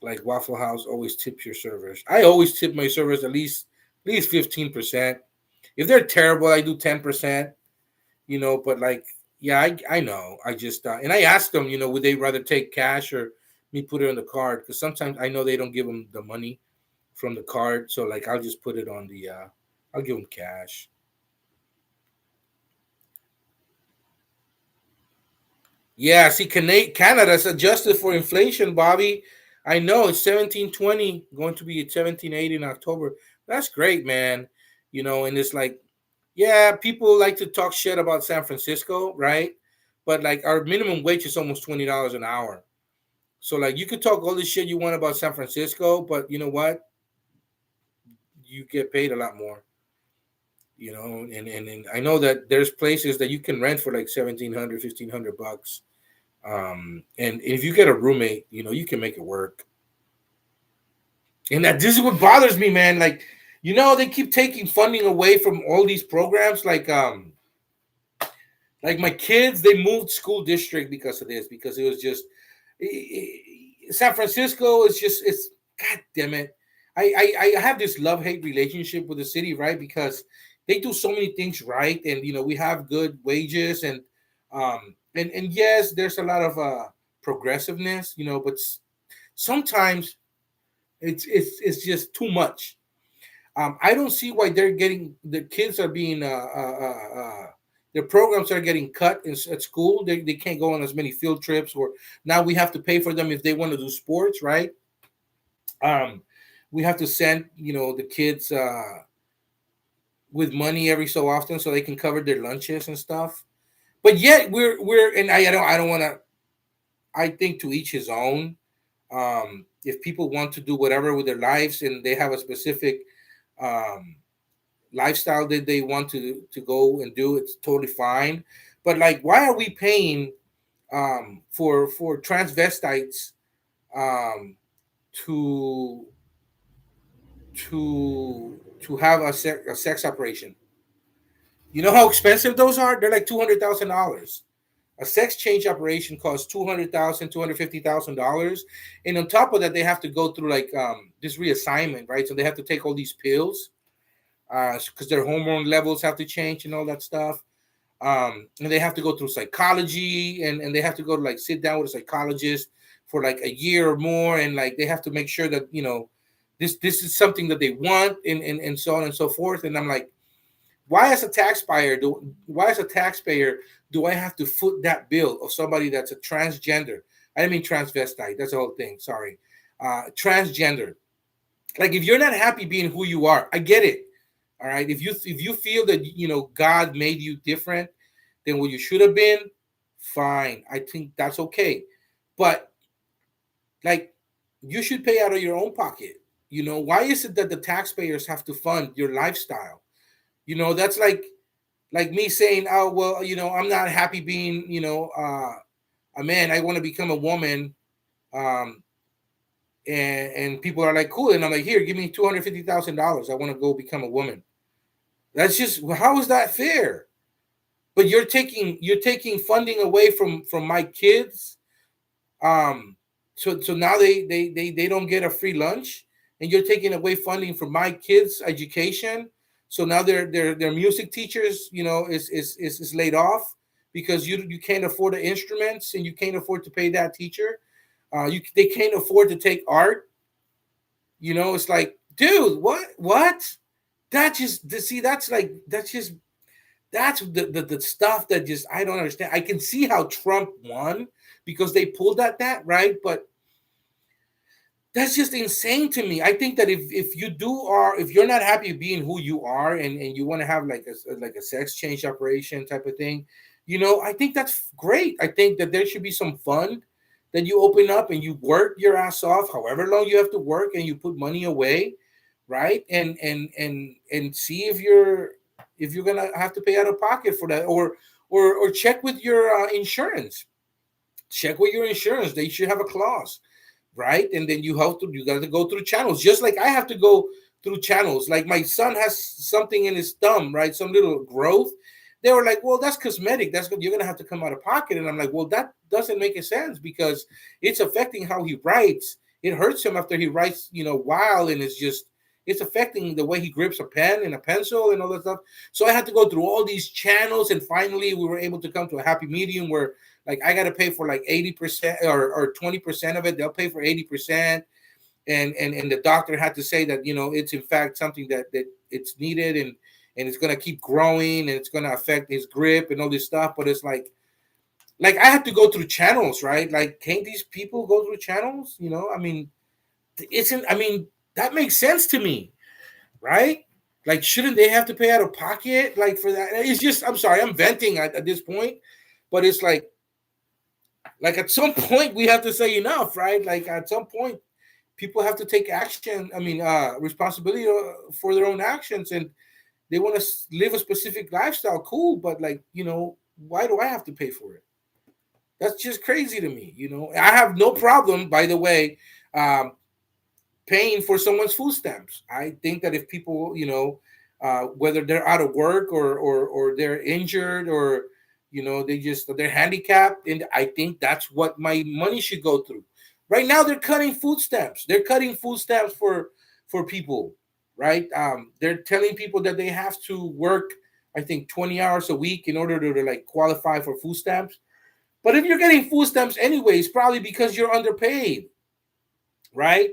like Waffle House, always tip your servers. I always tip my servers at least 15%. If they're terrible, I do 10%. But like, yeah, I know. I just and I asked them, would they rather take cash or me put it on the card? Because sometimes I know they don't give them the money from the card, so like I'll just put it on the. I'll give them cash. Yeah, see, Canada's adjusted for inflation, Bobby. I know it's 17.20, going to be at 17.80 in October. That's great, man. And it's like, yeah, people like to talk shit about San Francisco, right? But like our minimum wage is almost $20 an hour. So like you could talk all this shit you want about San Francisco, but you know what? You get paid a lot more. And I know that there's places that you can rent for like 1,700, 1,500 bucks. And if you get a roommate, you can make it work. And that this is what bothers me, man. Like, they keep taking funding away from all these programs. Like my kids, they moved school district because of this, because it was just San Francisco is just it's god damn it. I have this love-hate relationship with the city, right? Because they do so many things right, and we have good wages and yes, there's a lot of progressiveness, but sometimes it's just too much. I don't see why the kids are being their programs are getting cut at school. They can't go on as many field trips, or now we have to pay for them if they want to do sports, right? Um, we have to send the kids with money every so often so they can cover their lunches and stuff. But yet we're and I don't want to. I think to each his own. If people want to do whatever with their lives and they have a specific um, lifestyle that they want to go and do, it's totally fine. But like, why are we paying for transvestites um, to to have a sex operation? You know how expensive those are? They're like $200,000. A sex change operation costs $250,000, and on top of that, they have to go through like this reassignment, right? So they have to take all these pills because their hormone levels have to change and all that stuff. And they have to go through psychology, and they have to go to like sit down with a psychologist for like a year or more, and like they have to make sure that this is something that they want, and so on and so forth. And I'm like, why as a taxpayer do I have to foot that bill of somebody that's a transgender? I didn't mean transvestite. That's the whole thing. Sorry, transgender. Like, if you're not happy being who you are, I get it. All right. If you feel that God made you different than what you should have been, fine. I think that's okay. But like, you should pay out of your own pocket. Why is it that the taxpayers have to fund your lifestyle? That's like me saying, oh well, I'm not happy being, a man. I want to become a woman. Um, and people are like, cool. And I'm like, here, give me $250,000. I want to go become a woman. That's just, how is that fair? But you're taking funding away from my kids. So now they don't get a free lunch, and you're taking away funding from my kids' education. So now their music teachers, is laid off because you can't afford the instruments and you can't afford to pay that teacher. They can't afford to take art. It's like, dude, what? That just see that's the stuff that just I don't understand. I can see how Trump won because they pulled at that, right? But that's just insane to me. I think that if you're not happy being who you are, and you want to have like a sex change operation type of thing, I think that's great. I think that there should be some fund that you open up and you work your ass off, however long you have to work, and you put money away, right? And see if you're gonna have to pay out of pocket for that, or check with your insurance. Check with your insurance. They should have a clause, right? And then you got to go through channels, just like I have to go through channels. Like, my son has something in his thumb, right? Some little growth. They were like, well, that's cosmetic. You're gonna have to come out of pocket. And I'm like, well, that doesn't make a sense because it's affecting how he writes. It hurts him after he writes, while, and it's affecting the way he grips a pen and a pencil and all that stuff. So I had to go through all these channels, and finally we were able to come to a happy medium where, like, I got to pay for like 80% or 20% of it. They'll pay for 80%, and the doctor had to say that it's in fact something that it's needed, and it's gonna keep growing, and it's gonna affect his grip and all this stuff. But it's like I have to go through channels, right? Like, can't these people go through channels? I mean, isn't I mean that makes sense to me, right? Like, shouldn't they have to pay out of pocket like for that? It's just, I'm sorry, I'm venting at this point, but it's like at some point we have to say enough, right? Like, at some point people have to take action. I mean, responsibility for their own actions, and they want to live a specific lifestyle. Cool, but like, why do I have to pay for it? That's just crazy to me. I have no problem, by the way, um, paying for someone's food stamps. I think that if people, whether they're out of work, or they're injured, or they're handicapped, and I think that's what my money should go through. Right now, they're cutting food stamps. They're cutting food stamps for people, right? They're telling people that they have to work, I think, 20 hours a week in order to like qualify for food stamps. But if you're getting food stamps anyways, probably because you're underpaid, right?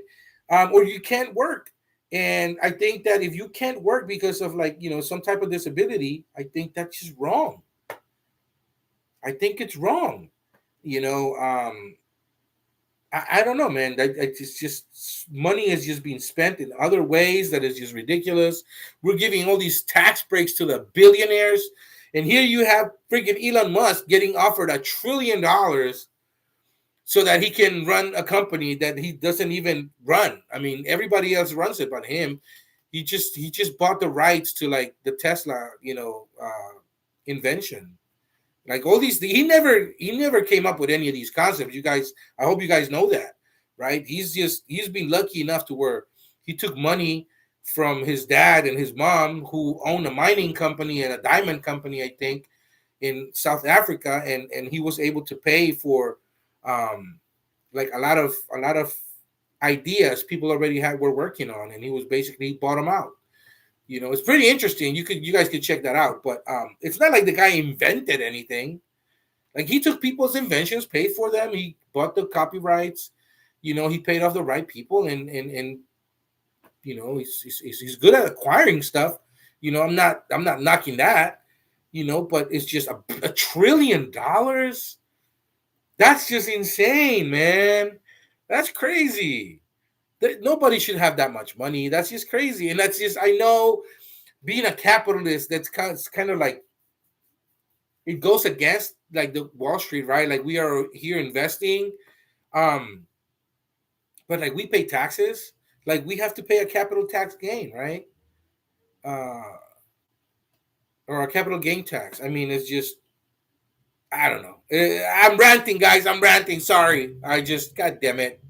Or you can't work. And I think that if you can't work because of, like, some type of disability, I think that's just wrong. I think it's wrong. You know, I don't know, man. It's just money is just being spent in other ways that is just ridiculous. We're giving all these tax breaks to the billionaires, and here you have freaking Elon Musk getting offered $1 trillion so that he can run a company that he doesn't even run. I mean, everybody else runs it, but him, he just bought the rights to, like, the Tesla, invention. Like, all these, he never came up with any of these concepts. You guys, I hope you guys know that, right? He's been lucky enough to where he took money from his dad and his mom, who own a mining company and a diamond company, I think, in South Africa, and he was able to pay for, um, like, a lot of ideas people already were working on, and he was basically he bought them out. It's pretty interesting. You guys could check that out. But it's not like the guy invented anything. Like, he took people's inventions, paid for them, he bought the copyrights, he paid off the right people, and he's good at acquiring stuff. I'm not knocking that, but it's just $1 trillion. That's just insane, man. That's crazy. Nobody should have that much money. That's just crazy. And that's just, I know, being a capitalist, that's kind of like, it goes against, like, the Wall Street, right? Like, we are here investing, um, but, like, we pay taxes. Like, we have to pay a capital tax gain, right? Uh, or a capital gain tax. I mean, it's just, I don't know. I'm ranting, guys. I'm ranting. Sorry. God damn it.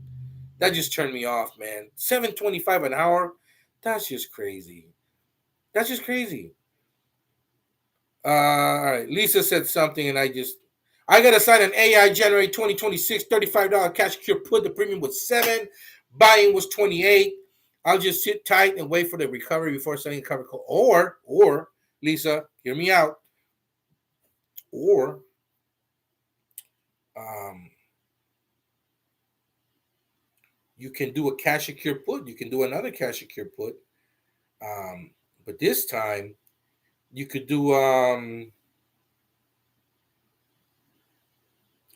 That just turned me off, man. 7.25 an hour. That's just crazy. That's just crazy. All right. Lisa said something, and I got to sign an AI January 2026 $35 cash secure put. The premium was 7. Buying was 28. I'll just sit tight and wait for the recovery before selling cover call. Or, Lisa, hear me out. Or, um, you can do a cash secure put. You can do another cash secure put. But this time, you could do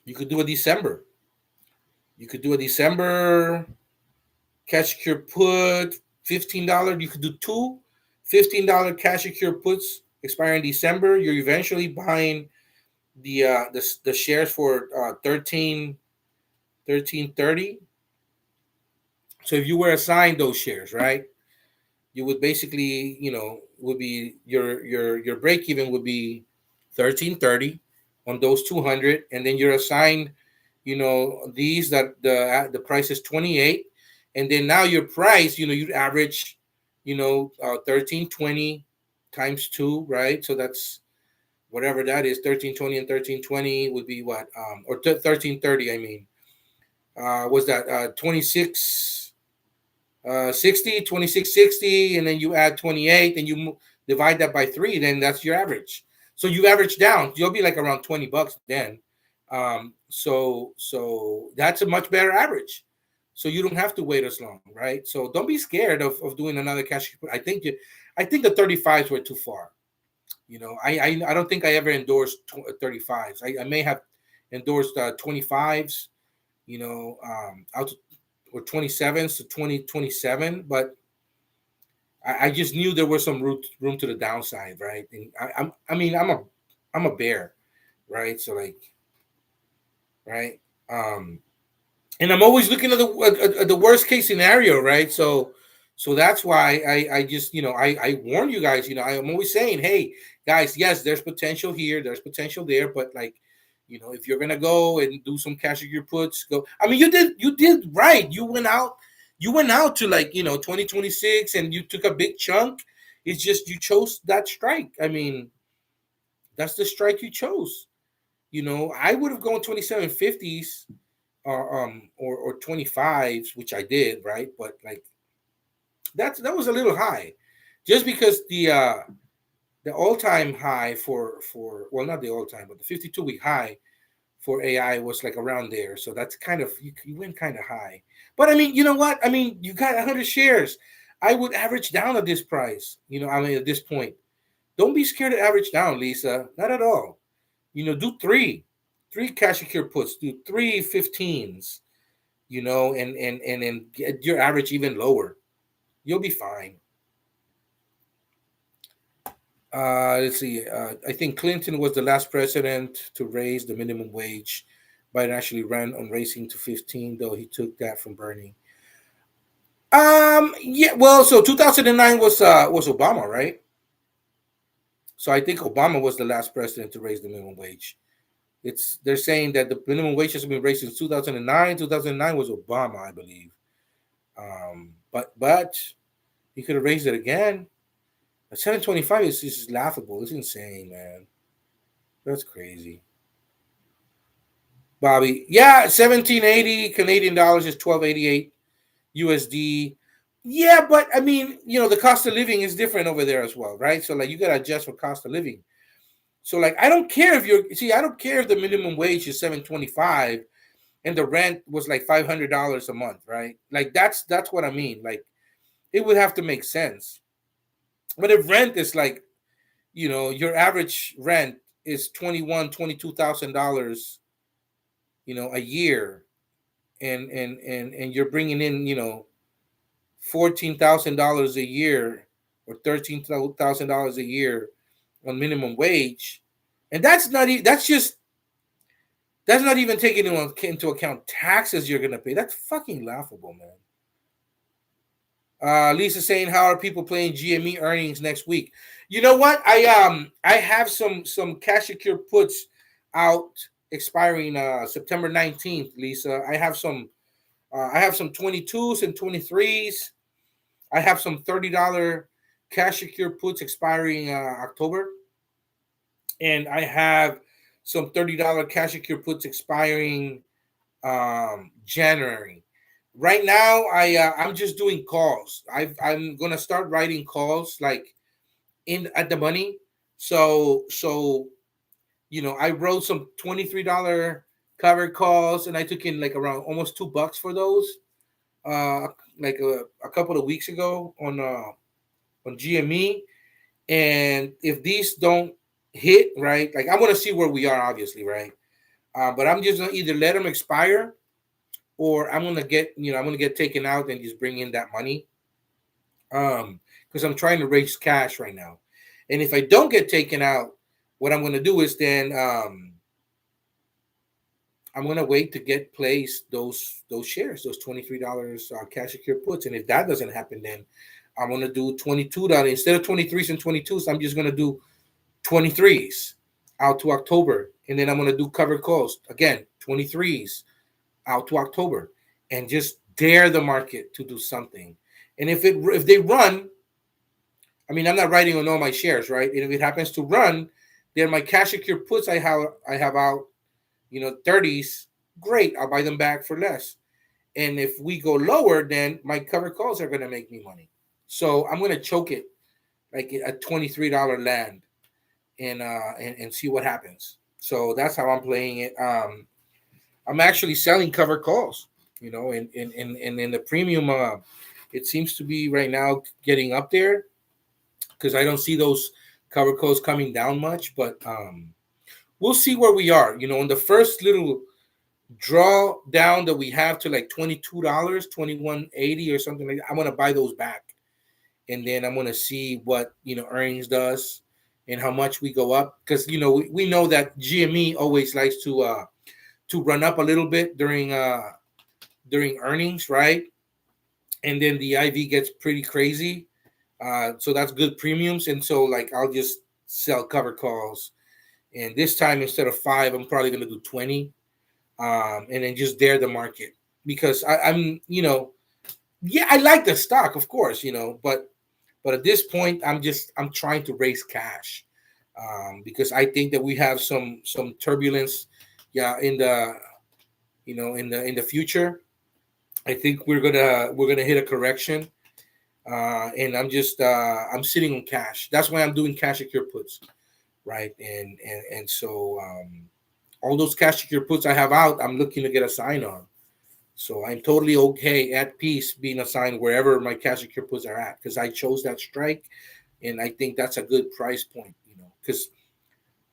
you could do a December. You could do a December cash secure put, $15. You could do two $15 cash secure puts expiring December. You're eventually buying the shares for 13.30. So if you were assigned those shares, right, you would basically, would be your break even would be 13.30 on those 200, and then you're assigned, these that the price is 28, and then now your price, you'd average, 13.20 times 2, right? So that's whatever that is. 13.20 and 13.20 would be what, or 13.30, I mean, was that 26 60, 26.60, and then you add 28, and you divide that by 3, then that's your average. So you average down, you'll be like around $20 then. So that's a much better average. So you don't have to wait as long, right? So don't be scared of doing another cash. I think the 35s were too far. I don't think I ever endorsed 35s. I may have endorsed 25s, out to, or 27s to 2027, but I just knew there was some room to the downside, right? And I'm a bear, right? So, like, right, and I'm always looking at the worst case scenario, right? So that's why I just, I warn you guys. I'm always saying, hey guys, yes, there's potential here, there's potential there, but, like, if you're gonna go and do some cash your puts, go. I mean, you did right. You went out to, like, 2026, and you took a big chunk. It's just you chose that strike. I mean, that's the strike you chose. I would have gone 27.50s, or 25s, which I did, right? But, like, that was a little high, just because the all time high for, well, not the all time, but the 52-week high for AI was like around there. So that's kind of, you went kind of high. But I mean, you know what? I mean, you got 100 shares. I would average down at this price. I mean, at this point, don't be scared to average down, Lisa. Not at all. Do three cash secure puts, do three 15s, and get your average even lower. You'll be fine. Let's see. I think Clinton was the last president to raise the minimum wage. Biden actually ran on raising to 15, though he took that from Bernie. Yeah. Well, so 2009 was Obama, right? So I think Obama was the last president to raise the minimum wage. They're saying that the minimum wage has been raised since 2009. 2009 was Obama, I believe. But he could have raised it again. 725 is laughable. It's insane, man. That's crazy. Bobby, yeah, 1780 Canadian dollars is 1288 USD. Yeah, but I mean, the cost of living is different over there as well, right? So like you gotta adjust for cost of living. So like I don't care I don't care if the minimum wage is 725 and the rent was like $500 a month, right? Like that's what I mean. Like it would have to make sense. But if rent is like, your average rent is $22,000, a year, and you're bringing in, $14,000 a year or $13,000 a year on minimum wage, and that's not even taking into account taxes you're gonna pay. That's fucking laughable, man. Lisa saying, how are people playing GME earnings next week? You know what? I have some cash secure puts out expiring September 19th, Lisa. I have some 22s and 23s. I have some $30 cash secure puts expiring October, and I have some $30 cash secure puts expiring January. Right now, I'm just doing calls. I'm gonna start writing calls like in at the money. So I wrote some $23 covered calls, and I took in like around almost $2 for those. Uh, like a couple of weeks ago on GME, and if these don't hit right, like I want to see where we are, obviously, right? But I'm just gonna either let them expire, or I'm gonna get taken out and just bring in that money. Because I'm trying to raise cash right now, and if I don't get taken out, what I'm gonna do is then I'm gonna wait to get placed those shares, those $23 cash secure puts, and if that doesn't happen, then I'm gonna do $22 instead of 23s and 22s. I'm just gonna do 23s out to October, and then I'm gonna do covered calls again, 23s out to October, and just dare the market to do something. And if they run, I mean, I'm not writing on all my shares, right? And if it happens to run, then my cash secure puts I have out, 30s, great. I'll buy them back for less. And if we go lower, then my covered calls are gonna make me money. So I'm gonna choke it like a $23 land, and see what happens. So that's how I'm playing it. I'm actually selling covered calls, and in the premium, it seems to be right now getting up there because I don't see those covered calls coming down much, but we'll see where we are. In the first little draw down that we have to like $22, 21.80 or something like that, I'm gonna buy those back, and then I'm gonna see what earnings does and how much we go up, because we know that GME always likes to run up a little bit during earnings, right? And then the IV gets pretty crazy. So that's good premiums, and so like I'll just sell cover calls, and this time instead of 5, I'm probably gonna do 20, and then just dare the market because I'm yeah, I like the stock, of course, but at this point I'm trying to raise cash, because I think that we have some turbulence, yeah, in the future. I think we're gonna hit a correction, and I'm sitting on cash. That's why I'm doing cash secure puts, right? And so all those cash secure puts I have out, I'm looking to get a sign on. So I'm totally okay at peace being assigned wherever my cash secure puts are at because I chose that strike, and I think that's a good price point. Because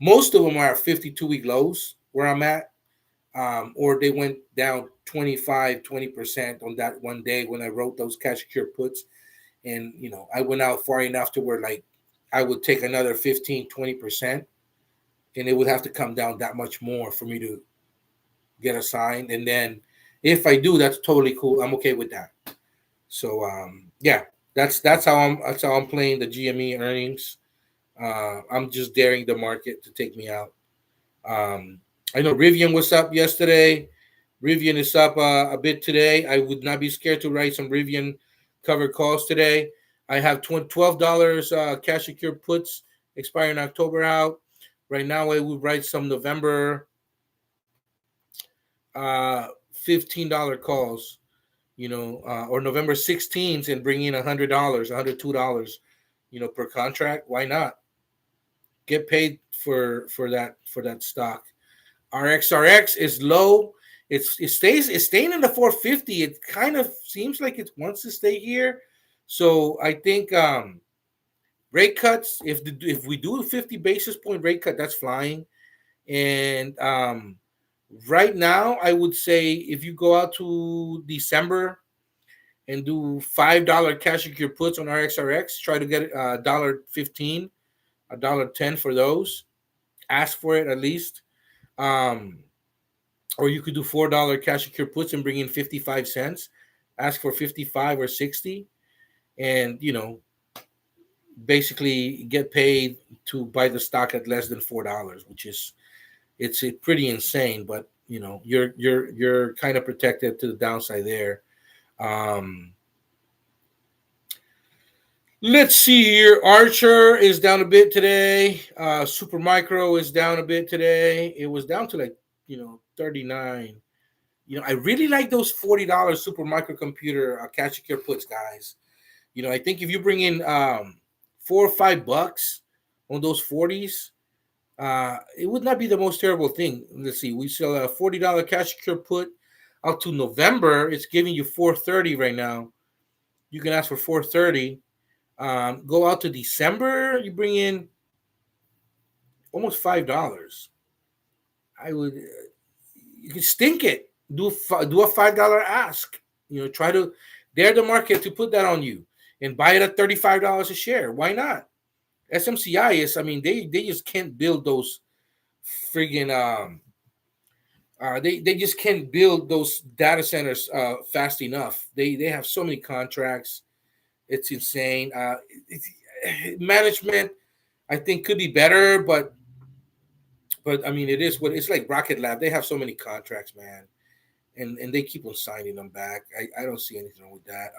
most of them are 52-week lows where I'm at, or they went down 20% on that one day when I wrote those cash secure puts, and I went out far enough to where like I would take another 15-20%, and it would have to come down that much more for me to get assigned. And then if I do, that's totally cool. I'm okay with that. So yeah, that's how I'm playing the GME earnings. I'm just daring the market to take me out. Um, I know Rivian was up yesterday. Rivian is up a bit today. I would not be scared to write some Rivian covered calls today. I have $12 cash secure puts expiring October out. Right now, I would write some November $15 calls, or November 16th and bring in $100, $102, per contract. Why not? Get paid for that stock. Rxrx is low. It's staying in the 450. It kind of seems like it wants to stay here. So I think rate cuts. If we do a 50 basis point rate cut, that's flying. And right now, I would say if you go out to December and do $5 cash secure puts on RXRX, try to get $1.15, $1.10 for those. Ask for it at least. Um, or you could do $4 cash secure puts and bring in 55 cents. Ask for 55 or 60, and basically get paid to buy the stock at less than $4, which is it's pretty insane. But you're kind of protected to the downside there. Um, let's see here. Archer is down a bit today. Super Micro is down a bit today. It was down to like 39. I really like those $40 super microcomputer cash secure puts, guys. I think if you bring in $4 or $5 on those 40s, it would not be the most terrible thing. Let's see, we sell a $40 cash secure put out to November. It's giving you 430 right now. You can ask for 430. Go out to December, you bring in almost $5. I would You can stink it. Do a $5 ask. Try to dare the market to put that on you and buy it at $35 a share. Why not? SMCI is. I mean, they just can't build those friggin' they just can't build those data centers fast enough. They have so many contracts. It's insane. It's, management, I think, could be better, but I mean, it is what it's like. Rocket Lab, they have so many contracts, man, and they keep on signing them back. I don't see anything wrong with that.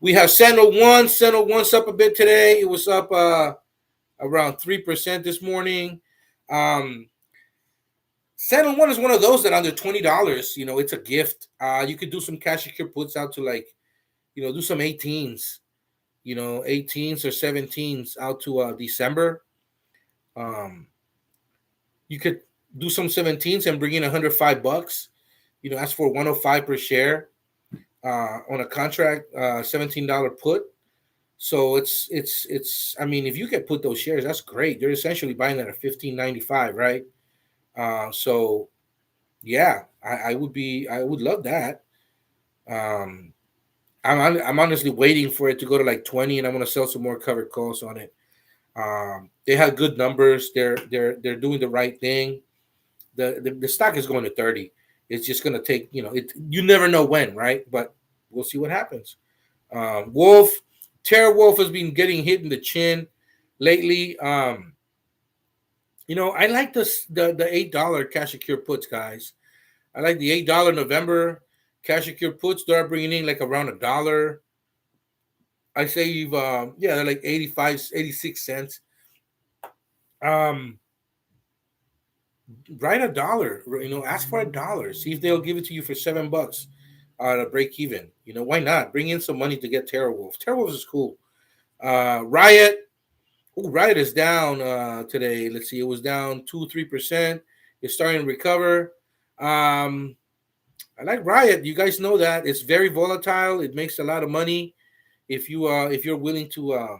We have Sentinel One. Sentinel One's up a bit today. It was up around 3% this morning. Sentinel One is one of those that under $20, it's a gift. You could do some cash secure puts out to like, do some 18s, 18s or 17s out to December. You could do some 17s and bring in $105. Ask for 105 per share on a contract, $17 put. So it's. I mean, if you could put those shares, that's great. They're essentially buying that at $15.95, right? So yeah, I would love that. Um, I'm honestly waiting for it to go to like 20, and I'm gonna sell some more covered calls on it. They have good numbers. They're doing the right thing. The stock is going to 30. It's just gonna take you never know when, right? But we'll see what happens. Wolf, Terra Wolf has been getting hit in the chin lately. I like the $8 cash secure puts, guys. I like the $8 November cash secure puts. They're bringing in like around $1. I say you've they're like 85, 86 cents. Um, write $1. Ask for $1. See if they'll give it to you for $7 to break even. Why not? Bring in some money to get Terra Wolf. Terra Wolf is cool. Riot. Oh, Riot is down today. Let's see. It was down 2-3%. It's starting to recover. Um, I like Riot. You guys know that it's very volatile. It makes a lot of money if you're willing to uh,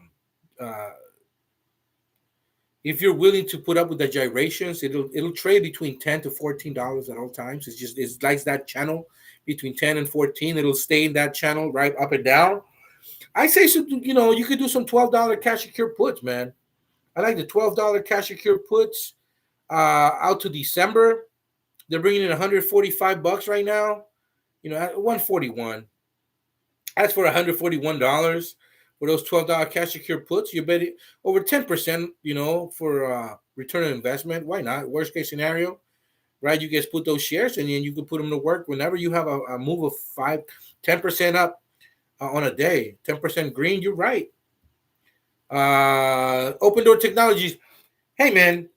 if you're willing to put up with the gyrations. It'll trade between $10 to $14 at all times. It's like that channel between 10 and 14. It'll stay in that channel right up and down. I say so. You could do some $12 cash secure puts, man. I like the $12 cash secure puts out to December. They're bringing in $145 right now. At 141. As for $141 for those $12 cash secure puts, you bet it over 10%. For return on investment. Why not? Worst case scenario, right? You guys put those shares and then you can put them to work whenever you have a move of 10% up on a day, 10% green. You're right. Open Door Technologies. Hey man,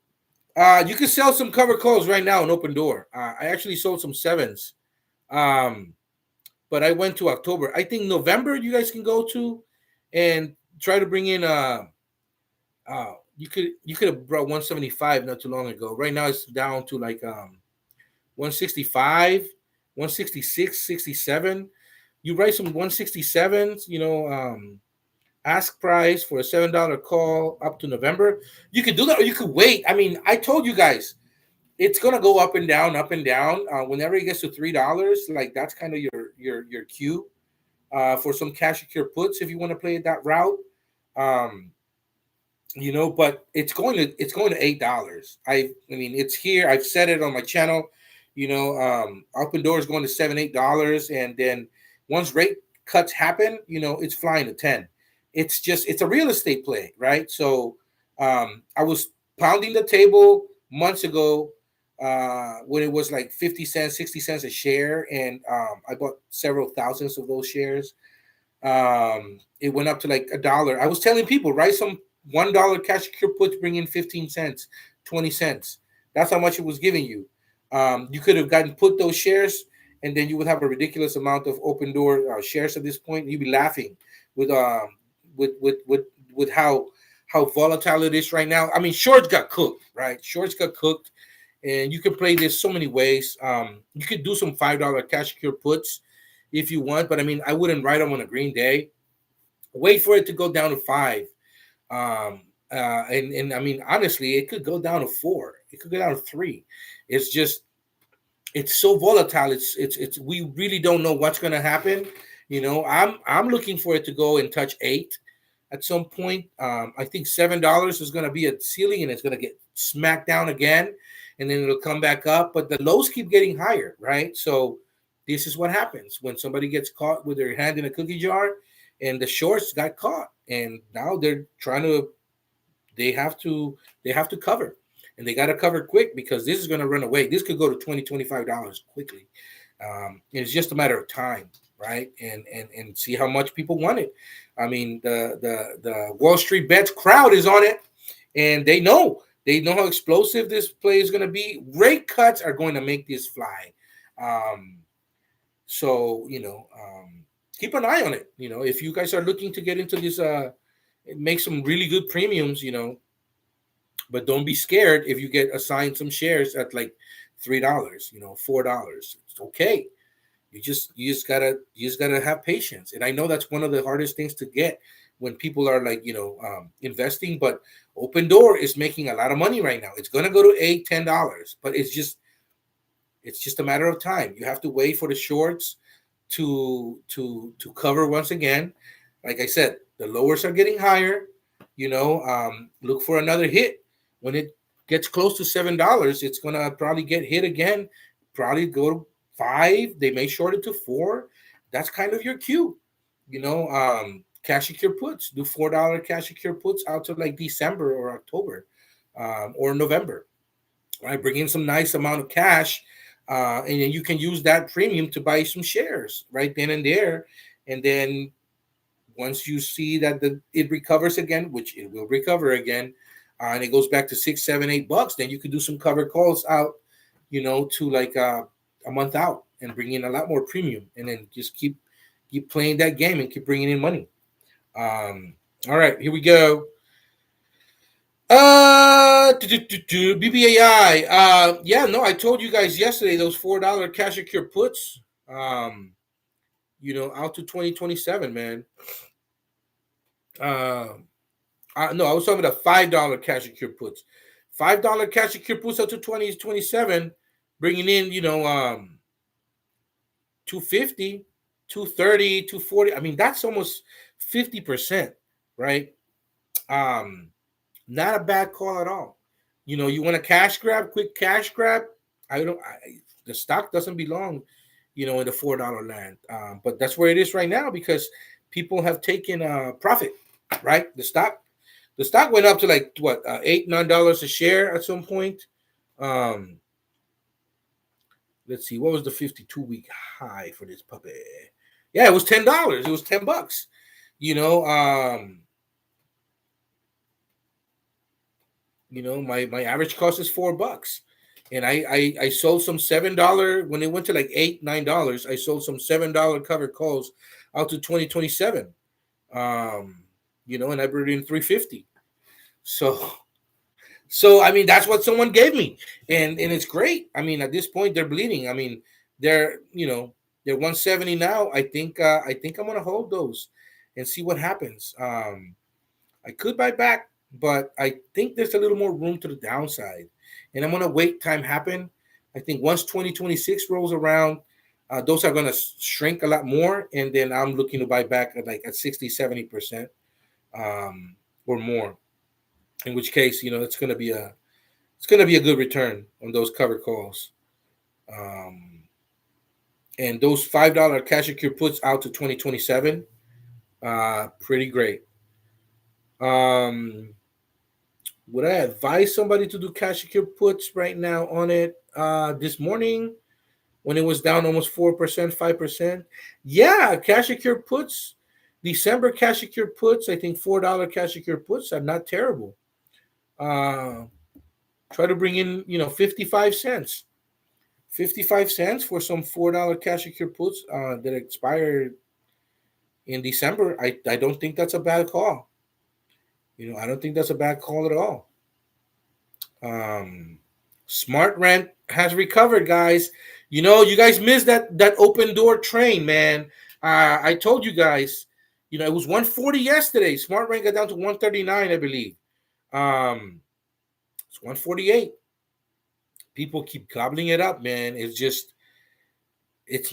you can sell some cover calls right now in Open Door. I actually sold some sevens. Um, but I went to October. I think November you guys can go to and try to bring in you could have brought 175 not too long ago. Right now it's down to like 165, 166, 67. You write some 167s, ask price for a $7 call up to November. You could do that or you could wait. I mean, I told you guys it's gonna go up and down, up and down. Whenever it gets to $3, like that's kind of your cue for some cash secure puts if you want to play it that route. Um, but it's going to $8. I mean it's here. I've said it on my channel. Open Door is going to $7, $8, and then once rate cuts happen, it's flying to 10. It's a real estate play, right? So I was pounding the table months ago when it was like 50 cents, 60 cents a share, and I bought several thousands of those shares. It went up to like $1. I was telling people, write some $1 cash secure puts, bring in 15 cents, 20 cents. That's how much it was giving you. You could have gotten put those shares, and then you would have a ridiculous amount of Open Door shares at this point. You'd be laughing with with with with with how volatile it is right now. I mean, shorts got cooked, right? Shorts got cooked, and you can play this so many ways. You could do some $5 cash secure puts if you want, but I mean, I wouldn't write them on a green day. Wait for it to go down to 5. And I mean, honestly, it could go down to 4. It could go down to 3. It's just it's so volatile. It's we really don't know what's going to happen. I'm looking for it to go and touch 8 at some point. I think $7 is going to be a ceiling, and it's going to get smacked down again, and then it'll come back up. But the lows keep getting higher, right? So this is what happens when somebody gets caught with their hand in a cookie jar, and the shorts got caught, and now they're trying to they have to cover, and they got to cover quick because this is going to run away. This could go to $20, $25 quickly. It's just a matter of time, right? And see how much people want it. I mean, the Wall Street bets crowd is on it, and they know how explosive this play is going to be. Rate cuts are going to make this fly. Um, so keep an eye on it. If you guys are looking to get into this, make some really good premiums. But don't be scared if you get assigned some shares at like $3, $4. It's okay. You just gotta have patience. And I know that's one of the hardest things to get when people are like investing. But Open Door is making a lot of money right now. It's gonna go to $8, $10, but it's just a matter of time. You have to wait for the shorts to cover once again. Like I said, the lowers are getting higher. Look for another hit when it gets close to $7. It's gonna probably get hit again. Probably go to 5. They may short it to 4. That's kind of your cue. Cash secure puts. Do $4 cash secure puts out to like December or October, or November. Right, bring in some nice amount of cash, and then you can use that premium to buy some shares right then and there. And then once you see that it recovers again, which it will recover again, and it goes back to $6, $7, $8, then you can do some covered calls out, to like a month out and bring in a lot more premium, and then just keep playing that game and keep bringing in money. All right, here we go. BBAI. Yeah, no, I told you guys yesterday those $4 cash secure puts. Out to 2027, man. Uh, no, I was talking about $5 cash secure puts. $5 cash secure puts up to 2027, bringing in 250, 230, 240. I mean, that's almost 50%, right? Um, Not a bad call at all. You want a cash grab, quick cash grab. The stock doesn't belong, in the $4 land. But that's where it is right now because people have taken profit, right? The stock went up to like what, $8-9 a share at some point. Um, let's see, what was the 52-week high for this puppy? Yeah, it was $10. It was $10. You know, um, my average cost is $4, and I sold some $7 when it went to like $8-9. I sold some $7 covered calls out to 2027. And I brought in 350. So I mean that's what someone gave me, and it's great. I mean at this point they're bleeding. I mean they're 170 now. I think I'm gonna hold those and see what happens. I could buy back, but I think there's a little more room to the downside. And I'm going to wait time happen. I think once 2026 rolls around, those are going to shrink a lot more. And then I'm looking to buy back at 60, 70% or more. In which case, it's going to be a good return on those cover calls. Um, and those $5 cash secure puts out to 2027, pretty great. Um, Would I advise somebody to do cash secure puts right now on it this morning when it was down almost 4%, 5%? Yeah, cash secure puts, December cash secure puts, I think $4 cash secure puts are not terrible. Uh, Try to bring in, 55 cents. 55 cents for some $4 cash secure puts that expired in December. I don't think that's a bad call. I don't think that's a bad call at all. Um, Smart Rent has recovered, guys. You guys missed that open door train, man. I told you guys. It was 140 yesterday. Smart Rent got down to 139, I believe. It's 148. People keep gobbling it up, man. It's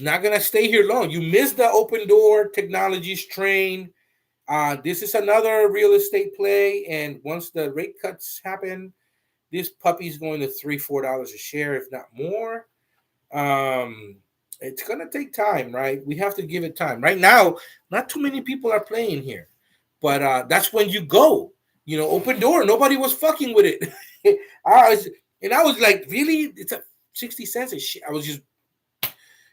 not gonna stay here long. You missed the open door technologies train. This is another real estate play, and once the rate cuts happen, this puppy's going to $3-4 a share, if not more. Um, it's gonna take time, right? We have to give it time. Right now, not too many people are playing here, but that's when you go. Open door. Nobody was fucking with it. I was like, really? It's a 60 cents a share. I was just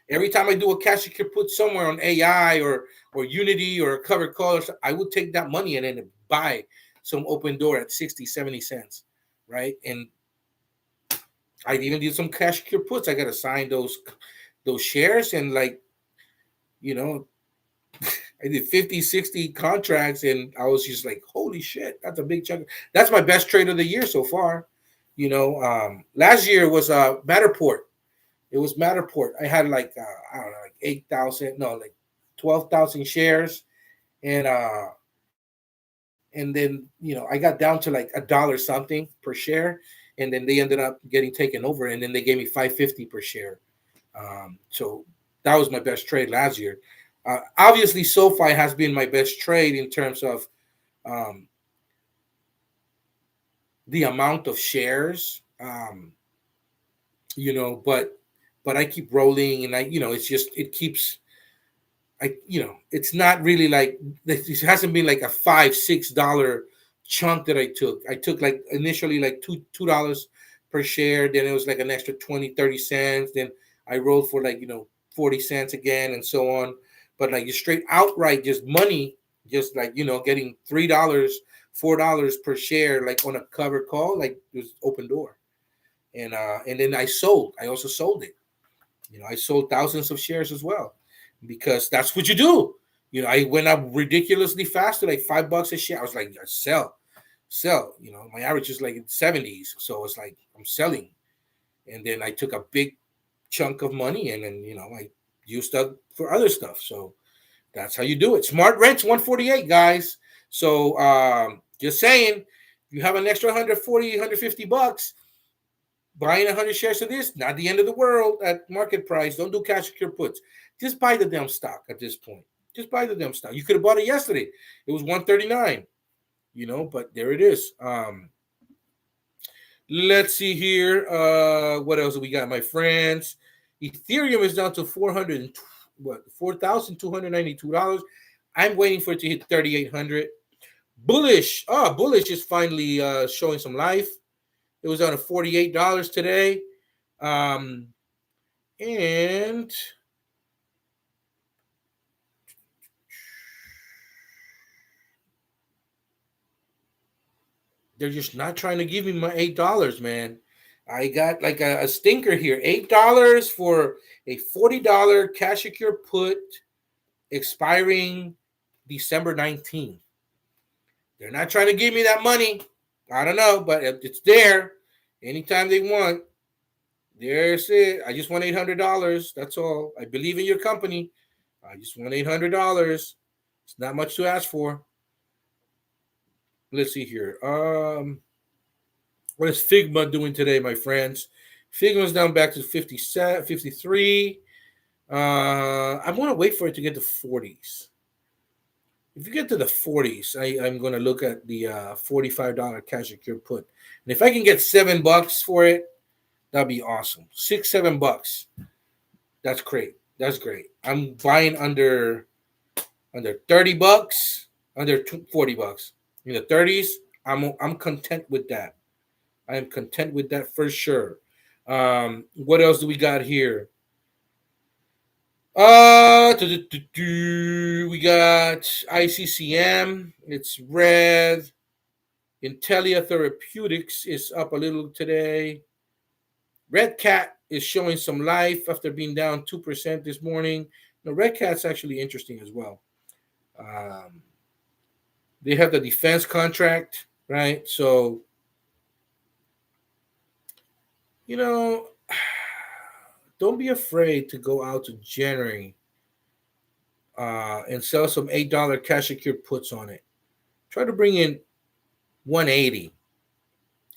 every time I do a cash you could put somewhere on AI or Unity or a covered call, I would take that money and then buy some open door at 60, 70 cents, right? And I even did some cash secure puts. I got to sign those shares and you know, I did 50, 60 contracts and I was just like, holy shit, that's a big chunk. That's my best trade of the year so far. Last year was Matterport. It was Matterport. I had I don't know, like 8,000, no, like 12,000 shares. And then, I got down to like $1 something per share. And then they ended up getting taken over. And then they gave me 550 per share. So that was my best trade last year. Obviously, Sofi has been my best trade in terms of um, the amount of shares. But I keep rolling, and it's just it keeps. It's not really like it hasn't been like a $5-6 chunk that I took. I took like initially like $2 per share, then it was like an extra 20-30 cents. Then I rolled for 40 cents again, and so on. But like just straight outright, just money, just getting $3, $4 per share, like on a covered call, like it was open door, and then I sold. I also sold it. I sold thousands of shares as well because that's what you do. I went up ridiculously fast to like $5 a share. I was like, sell. sell. My average is like in 70s, so it's like I'm selling. And then I took a big chunk of money, and then I used up for other stuff. So that's how you do it. Smart rents 148, guys. So just saying, if you have an extra 140, 150 bucks, buying 100 shares of this, not the end of the world at market price. Don't do cash secure puts. Just buy the damn stock at this point. Just buy the damn stock. You could have bought it yesterday. It was 139, but there it is. Let's see here. What else do we got, my friends? Ethereum is down to 4,292 dollars. I'm waiting for it to hit 3,800. Bullish. Bullish is finally showing some life. It was down to $48 today. And they're just not trying to give me my $8, man. I got like a stinker here. $8 for a $40 cash secure put expiring December 19th. They're not trying to give me that money. I don't know, but it's there. Anytime they want. There's it. I just want $800. That's all. I believe in your company. I just want $800. It's not much to ask for. Let's see here. What is Figma doing today, my friends? Figma's down back to 57, 53. I want to wait for it to get to 40s. If you get to the 40s, I'm going to look at the $45 cash secure put. And if I can get $7 for it, that'd be awesome. $6-7. That's great. That's great. I'm buying under $30, under $40. In the 30s, I'm content with that. I am content with that for sure. What else do we got here? We got ICCM. It's red. Nvdia Therapeutics is up a little today. Red Cat is showing some life after being down 2% this morning. Red Cat's actually interesting as well. They have the defense contract, right? So, don't be afraid to go out to January and sell some $8 cash secured puts on it. Try to bring in 180,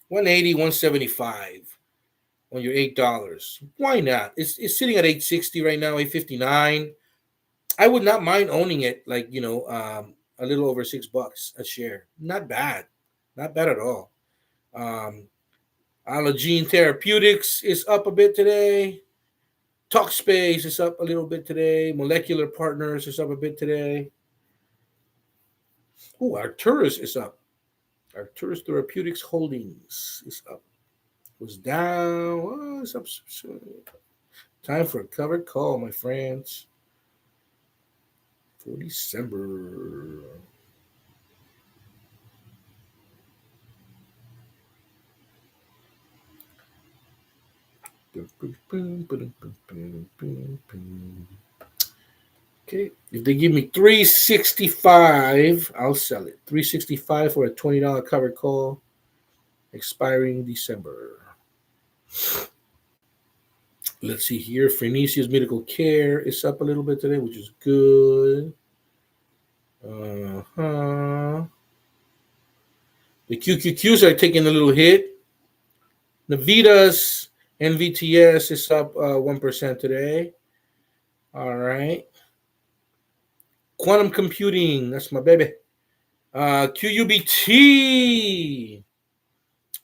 175 on your $8. Why not? It's sitting at 860 right now, 859. I would not mind owning it, like a little over $6 a share. Not bad, not bad at all. Allogene Therapeutics is up a bit today. Talkspace is up a little bit today. Molecular Partners is up a bit today. Arcturus is up. Arcturus Therapeutics Holdings is up. Was down. It's up. Time for a covered call, my friends. For December. Okay, if they give me 365, I'll sell it. 365 for a $20 covered call, expiring December. Let's see here. Phoenicia's Medical Care is up a little bit today, which is good. The QQQs are taking a little hit. Nvidia's NVTS is up 1% today. All right. Quantum computing, that's my baby. QUBT.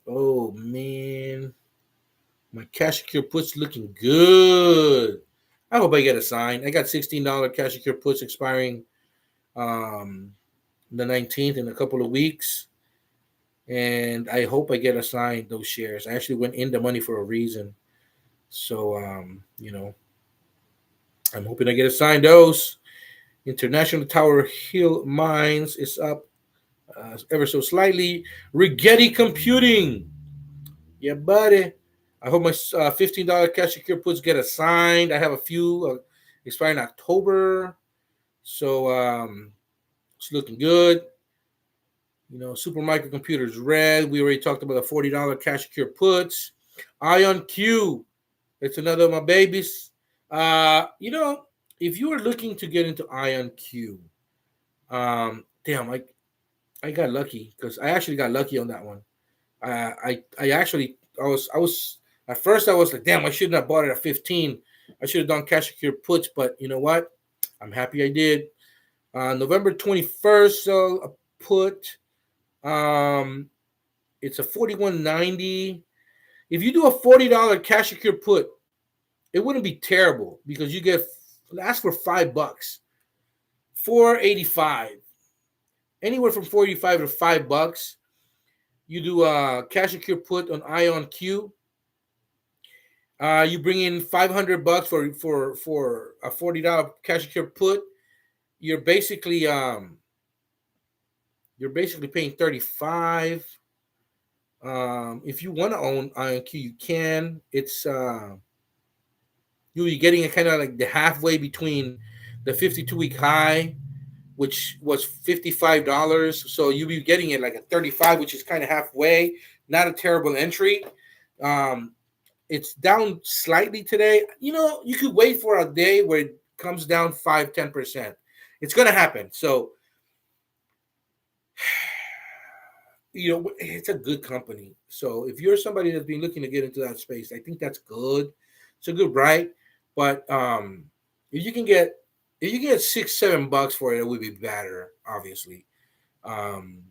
Oh, man. My cash secure puts looking good. I hope I get a sign. I got $16 cash secure puts expiring the 19th in a couple of weeks. And I hope I get assigned those shares. I actually went in the money for a reason. So, I'm hoping I get assigned those. International Tower Hill Mines is up ever so slightly. Rigetti Computing. Yeah, buddy. I hope my $15 cash secure puts get assigned. I have a few expiring October. So, it's looking good. Super microcomputers red. We already talked about the $40 cash secure puts. Ion Q. It's another of my babies. If you are looking to get into Ion Q, damn, I got lucky because I actually got lucky on that one. I actually I was at first I was like, damn, I shouldn't have bought it at 15. I should have done cash secure puts, but you know what? I'm happy I did. November 21st, so a put. Um, it's a 41.90. If you do a $40 cash secure put, it wouldn't be terrible because you get ask for $5, 485, anywhere from 485 to $5. You do a cash secure put on Ion Q. You bring in $500 for a $40 cash secure put. You're basically paying 35. If you want to own Ion Q, you can. You'll be getting it kind of like the halfway between the 52-week high, which was $55. So you'll be getting it like a 35, which is kind of halfway. Not a terrible entry. Um, it's down slightly today. You could wait for a day where it comes down 5-10%. It's gonna happen. So it's a good company. So if you're somebody that's been looking to get into that space, I think that's good. It's a good right. But if you can get $6-7 for it, it would be better, obviously. Um,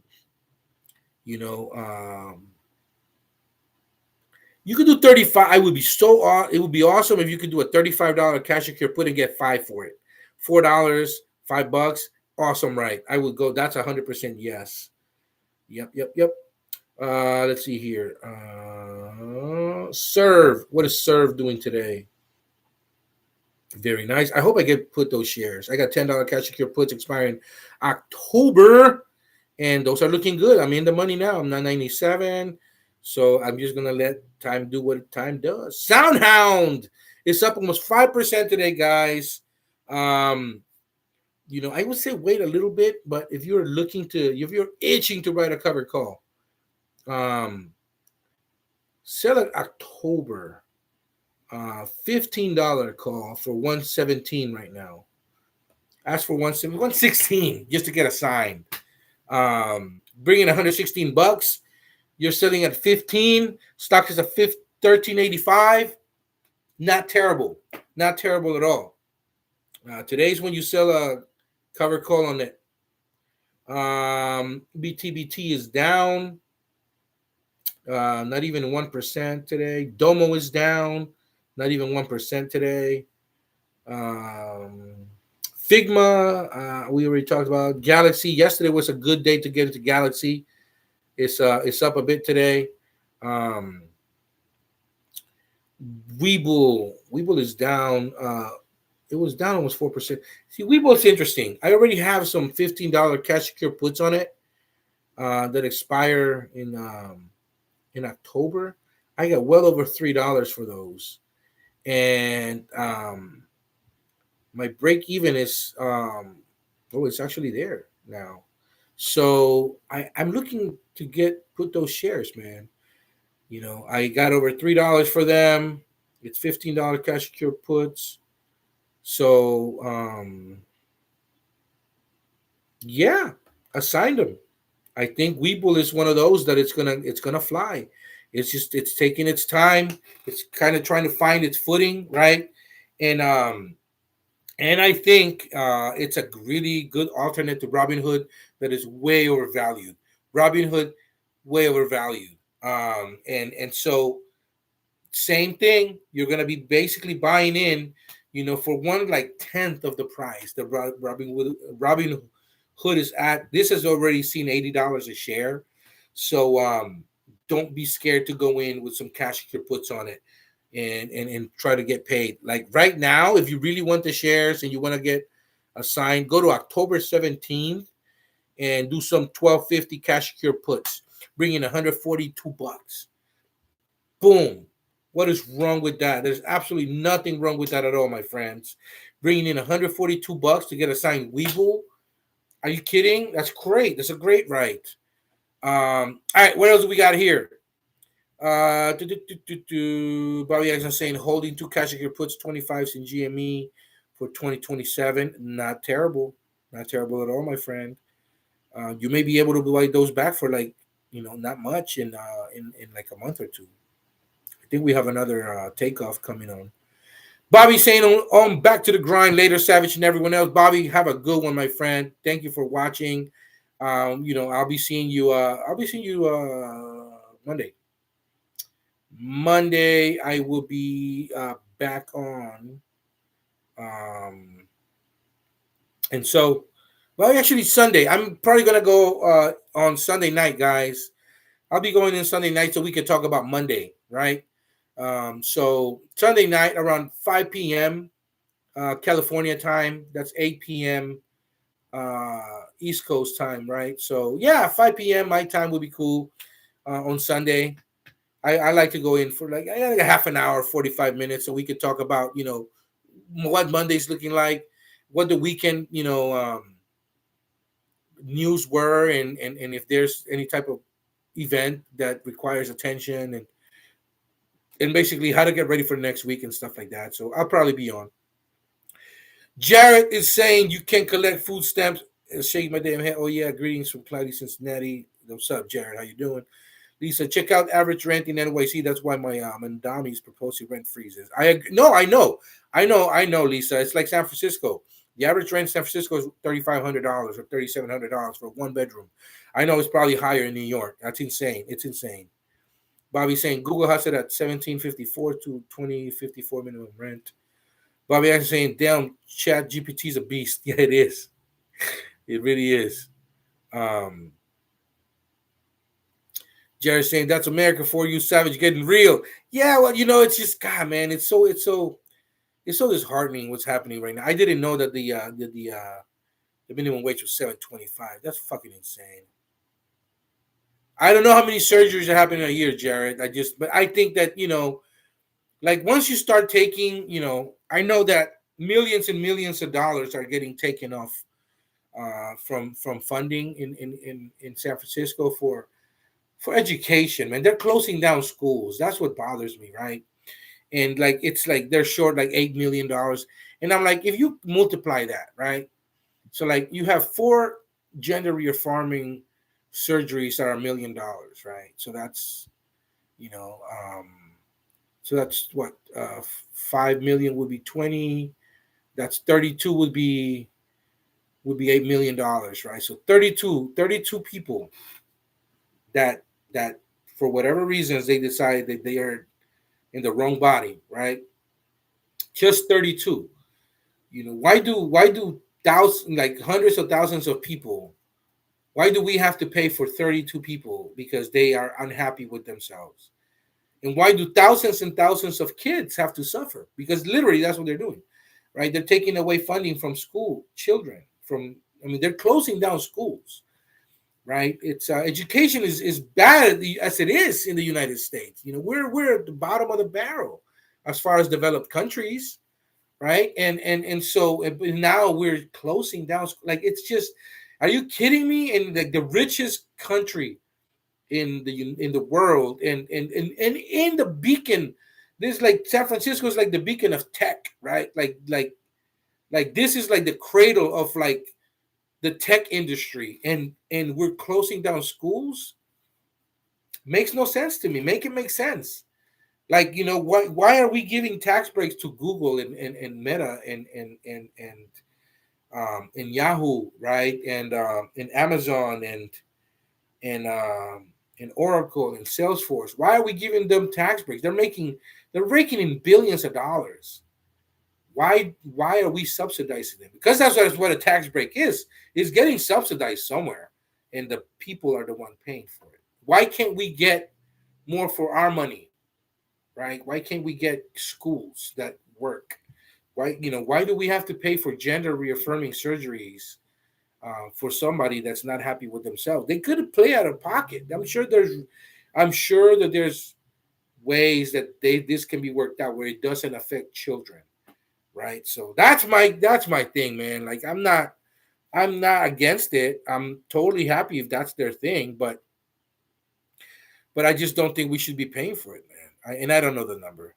you know, you could do 35. I would be it would be awesome if you could do a $35 cash secure put and get 5 for it. $4, $5, awesome, right? I would go. That's 100% yes. Yep. Let's see here. Serve. What is Serve doing today? Very nice. I hope I get put those shares. I got $10 cash secure puts expiring October, and those are looking good. I'm in the money now. I'm 997. So I'm just gonna let time do what time does. Soundhound is up almost 5% today, guys. I would say wait a little bit, but if you're itching to write a cover call, sell it October. $15 call for 117 right now. Ask for 116 just to get a sign. Bring in $116. You're selling at 15. Stock is a 1385. Not terrible. Not terrible at all. Today's when you sell a cover call on it. BTBT is down. Not even 1% today. Domo is down. Not even 1% today. Figma, we already talked about. Galaxy, yesterday was a good day to get into Galaxy. It's up a bit today. Webull is down. It was down almost 4%. See, Webull's interesting. I already have some $15 cash secure puts on it that expire in October. I got well over $3 for those, and my break even is it's actually there now. So I'm looking to put those shares, man. I got over $3 for them. It's $15 cash secure puts. So yeah, I signed them. I think Webull is one of those that it's gonna fly. It's taking its time. It's kind of trying to find its footing, right? And I think it's a really good alternate to Robinhood that is way overvalued. Robinhood, way overvalued. And so same thing. You're gonna be basically buying in, for 1/10th of the price that Robinhood is at. This has already seen $80 a share. So don't be scared to go in with some cash secure puts on it and try to get paid. Like right now, if you really want the shares and you want to get assigned, go to October 17th and do some 1250 cash secure puts, bring in $142. Boom. What is wrong with that? There's absolutely nothing wrong with that at all, my friends. Bringing in $142 to get assigned Webull. Are you kidding? That's great. That's a great right. All right, what else do we got here? Bobby Jackson saying holding two cash your puts 25s in GME for 2027. Not terrible. Not terrible at all, my friend. You may be able to buy those back for like, not much in like a month or two. I think we have another takeoff coming on. Bobby saying on back to the grind later, Savage and everyone else. Bobby, have a good one, my friend. Thank you for watching. I'll be seeing you. Monday. Monday, I will be back on. And so, well, actually, Sunday. I'm probably gonna go on Sunday night, guys. I'll be going in Sunday night so we can talk about Monday, right? So Sunday night around 5 p.m. California time. That's 8 p.m. East Coast time, right? So yeah, 5 p.m. my time will be cool on Sunday. I like to go in for like I got like a half an hour, 45 minutes, so we could talk about what Monday's looking like, what the weekend news were, and if there's any type of event that requires attention and basically how to get ready for next week and stuff like that. So I'll probably be on. Jared is saying you can collect food stamps. Shake my damn head. Oh yeah, greetings from Cloudy, Cincinnati. What's up, Jared? How you doing? Lisa, check out average rent in NYC. That's why my Mandami's proposing rent freezes. No, I know, Lisa. It's like San Francisco. The average rent in San Francisco is $3,500 or $3,700 for one bedroom. I know it's probably higher in New York. That's insane. It's insane. Bobby saying Google has it at 1754 to 2054 minimum rent. Bobby actually saying, damn, Chat GPT's a beast. Yeah, it is. It really is. Jared saying that's America for you, Savage, getting real. Yeah, well, it's just God, man. It's so disheartening what's happening right now. I didn't know that the minimum wage was $7.25. That's fucking insane. I don't know how many surgeries are happening a year, Jared. But I think that like once you start taking, I know that millions and millions of dollars are getting taken off from funding in San Francisco for education, man. They're closing down schools. That's what bothers me, right? And like it's like they're short like $8 million, and I'm like, if you multiply that, right? So like you have four gender reaffirming surgeries that are $1 million, right? So that's you know, so that's what 5 million would be 20. That's 32 would be $8 million, right? So 32 people that for whatever reasons they decide that they are in the wrong body, right? Just 32. Why do thousands, like hundreds of thousands of people, why do we have to pay for 32 people because they are unhappy with themselves? And why do thousands and thousands of kids have to suffer? Because literally that's what they're doing, right? They're taking away funding from school children. They're closing down schools, right? It's education is bad as it is in the United States. We're at the bottom of the barrel as far as developed countries, right? And so now we're closing down. Like it's just, are you kidding me? And like the richest country in the world, and in the beacon, this like San Francisco is like the beacon of tech, right? Like this is like the cradle of like the tech industry, and we're closing down schools. Makes no sense to me. Make it make sense. Like why are we giving tax breaks to Google and Meta and Yahoo, right? And Amazon and Oracle and Salesforce? Why are we giving them tax breaks? They're raking in billions of dollars. Why are we subsidizing them? Because that's what a tax break is getting subsidized somewhere, and the people are the one paying for it. Why can't we get more for our money, right? Why can't we get schools that work? Why do we have to pay for gender reaffirming surgeries for somebody that's not happy with themselves? They could play out of pocket. I'm sure that there's ways that this can be worked out where it doesn't affect children, right? So that's my thing, man. Like I'm not against it. I'm totally happy if that's their thing, but but I just don't think we should be paying for it, man. And I don't know the number.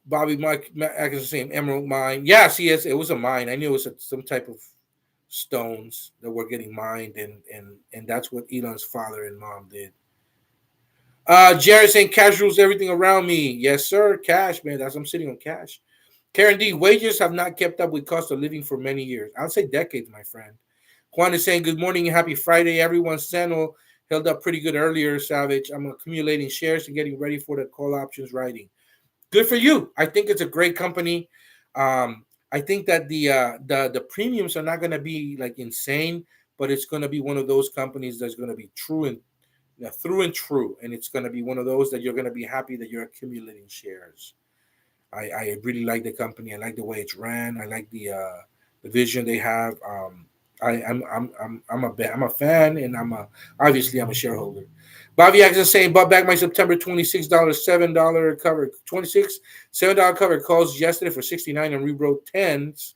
Bobby Mike I can say Emerald Mine. Yes, yes, it was a mine. I knew it was some type of stones that were getting mined, and that's what Elon's father and mom did. Jared saying cash rules everything around me. Yes, sir. Cash, man. That's I'm sitting on cash. Karen D, wages have not kept up with cost of living for many years. I'll say decades, my friend. Juan is saying good morning and happy Friday, everyone. Sano held up pretty good earlier, Savage. I'm accumulating shares and getting ready for the call options writing. Good for you. I think it's a great company. I think that the premiums are not going to be like insane, but it's going to be one of those companies that's going to be true and through and true, and it's going to be one of those that you're going to be happy that you're accumulating shares. I really like the company. I like the way it's ran. I like the vision they have. I'm a fan, and obviously I'm a shareholder. Bobby Jackson saying bought back my September $26 $7 cover 26 $7 cover calls yesterday for 69 and rewrote tens.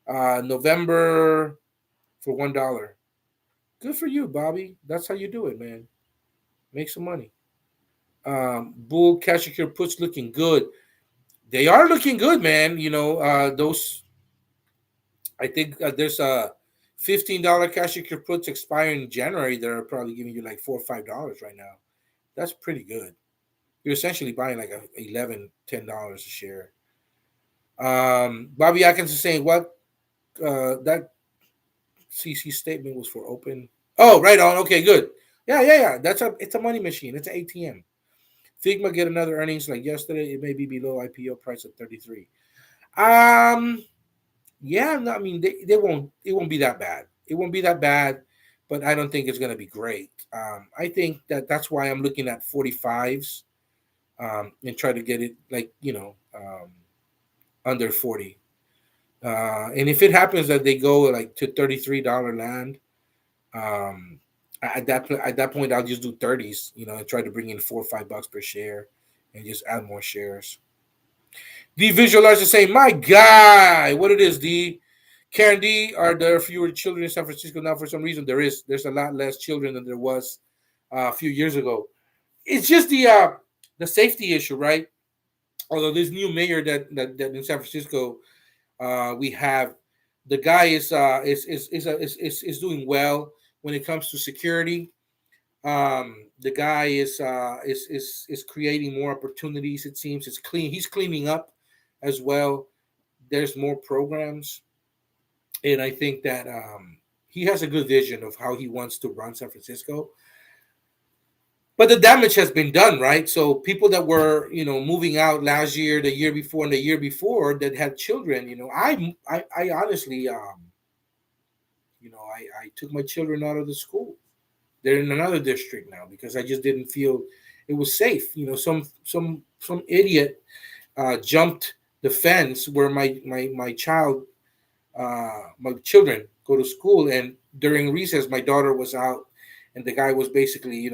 November for $1. Good for you, Bobby. That's how you do it, man. Make some money. Bull cash secure puts looking good. They are looking good, man. Those. I think there's a $15 cash secure puts expiring in January. They're probably giving you like $4 or $5 right now. That's pretty good. You're essentially buying like a 11 $10 a share. Bobby Atkins is saying what that CC statement was for open. Oh, right on. Okay, good. Yeah. It's a money machine. It's an ATM. Figma get another earnings like yesterday. It may be below IPO price of 33. Um, yeah, no, I mean they won't. It won't be that bad. It won't be that bad, but I don't think it's gonna be great. I think that's why I'm looking at 45s and try to get it like under 40. And if it happens that they go like to $33 land, um, at that point I'll just do 30s. And try to bring in $4 or $5 per share, and just add more shares. The visualizer saying, "My guy, what it is, D? Karen D, are there fewer children in San Francisco now? For some reason, there's a lot less children than there was a few years ago. It's just the safety issue, right? Although this new mayor that in San Francisco we have, the guy is doing well when it comes to security. The guy is creating more opportunities. It seems it's clean. He's cleaning up as well. There's more programs, and I think that he has a good vision of how he wants to run San Francisco. But the damage has been done, right? So people that were moving out last year, the year before, and the year before that had children, I honestly I took my children out of the school. They're in another district now because I just didn't feel it was safe. Some idiot jumped the fence where my children go to school, and during recess my daughter was out, and the guy was basically